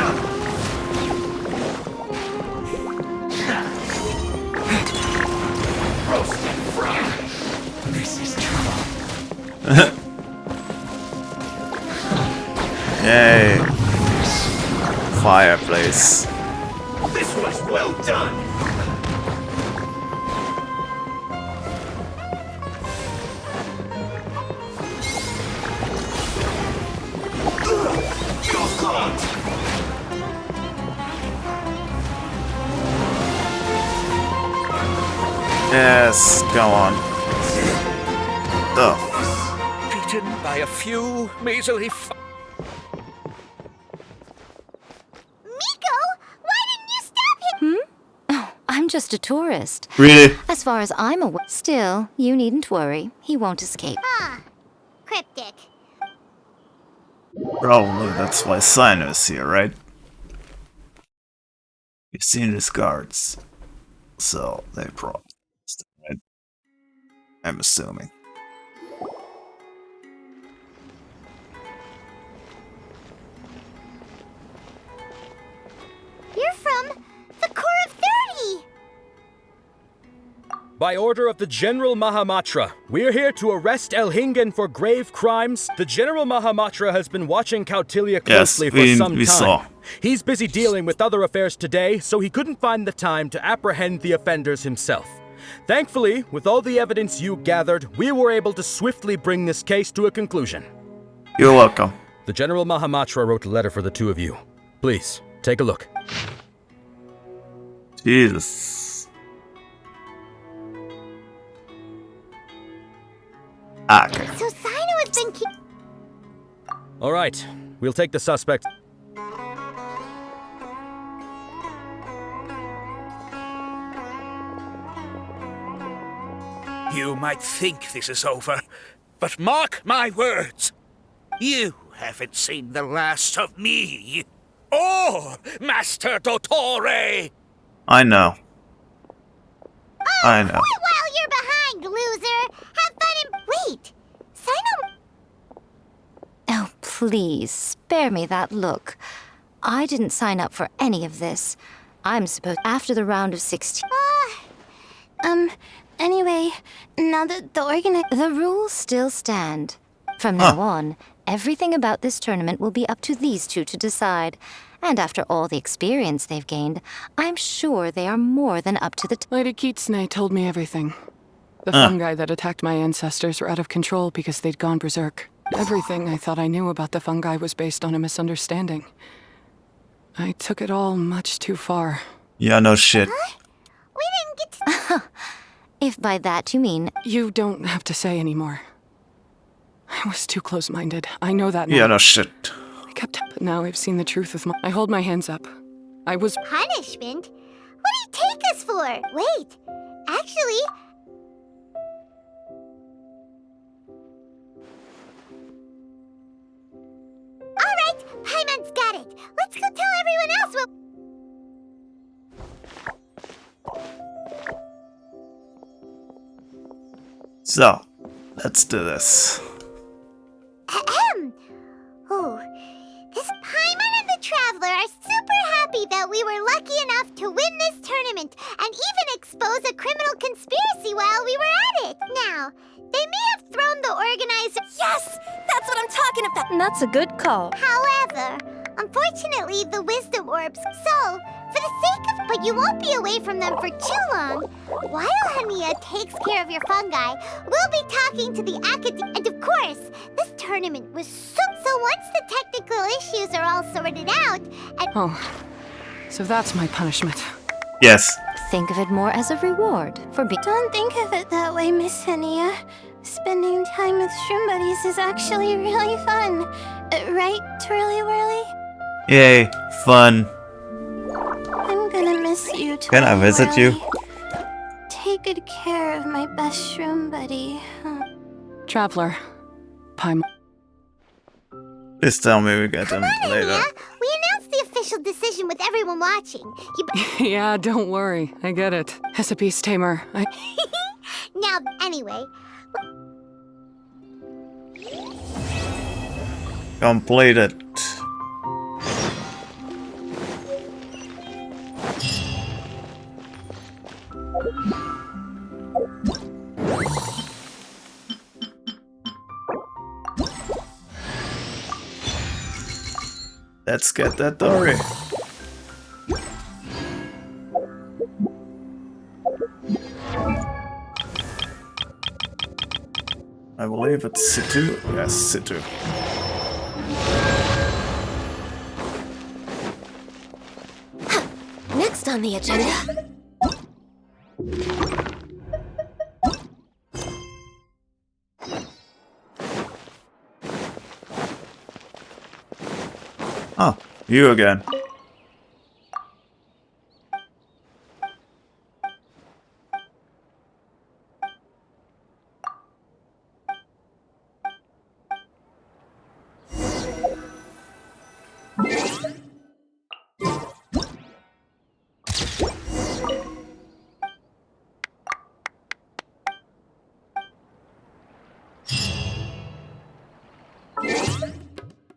This is trouble. Yay. Fireplace. This was well done. You're caught. Yes, go on. Oh. Beaten by a few measly Miko, why didn't you stop him? Oh, I'm just a tourist. Really? As far as I'm aware. Still, you needn't worry. He won't escape. Ah, cryptic. Probably that's why Sinus here, right? You've seen his guards. So they probably, right? I'm assuming. You're from the Core of 30! By order of the General Mahamatra, we're here to arrest Elhingen for grave crimes. The General Mahamatra has been watching Kautilya closely for some time. Saw. He's busy dealing with other affairs today, so he couldn't find the time to apprehend the offenders himself. Thankfully, with all the evidence you gathered, we were able to swiftly bring this case to a conclusion. You're welcome. The General Mahamatra wrote a letter for the two of you. Please, take a look. Jesus. Okay. So Sino has been All right, we'll take the suspect. You might think this is over, but mark my words. You haven't seen the last of me. Or Master Dottore. I know. I know. Quit while you're behind, loser! Have fun and wait! Sino... Oh, please, spare me that look. I didn't sign up for any of this. I'm supposed after the round of 16. Anyway, now that The rules still stand. From now on, everything about this tournament will be up to these two to decide. And after all the experience they've gained, I'm sure they are more than up to the Lady Kitsune told me everything. The fungi that attacked my ancestors were out of control because they'd gone berserk. Everything I thought I knew about the fungi was based on a misunderstanding. I took it all much too far. Yeah, no shit. We didn't get to... If by that you mean... You don't have to say anymore. I was too close-minded. I know that now. Yeah, no shit. I kept... But now I've seen the truth with my... I hold my hands up. I was... Punishment? What do you take us for? Wait, actually... Alright, Paimon's got it. Let's go tell everyone else what... So, let's do this. Ahem. Oh, this Paimon and the Traveler are super happy that we were lucky enough to win this tournament and even expose a criminal conspiracy while we were at it. Now, they may have thrown the organizer... Yes! That's what I'm talking about! That's a good call. However, unfortunately, the wisdom orbs... So, for the sake of... But you won't be away from them for too long. While Hania takes care of your fungi, we'll be talking to the academy... And of course, this tournament was so... So once the technical issues are all sorted out, and... Oh. So that's my punishment. Yes. Think of it more as a reward for being... Don't think of it that way, Miss Hania. Spending time with shroom buddies is actually really fun. Right, Twirly Whirly? Yay, fun. I'm gonna miss you, Can I visit you? Take good care of my best shroom buddy. Traveler. Paimon. Please tell me we get him later. Hania, we announced the official decision with everyone watching. Yeah, don't worry. I get it. As a beast tamer, Now, anyway... Completed. Let's get that Dory. I believe it's Situ. Yes, Situ. Next on the agenda. Oh, you again.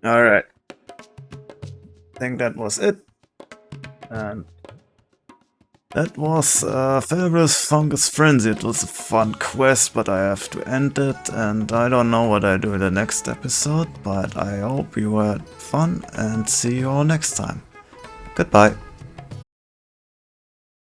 Alright. I think that was it. And that was Fabulous Fungus Frenzy. It was a fun quest, but I have to end it. And I don't know what I do in the next episode, but I hope you had fun and see you all next time. Goodbye.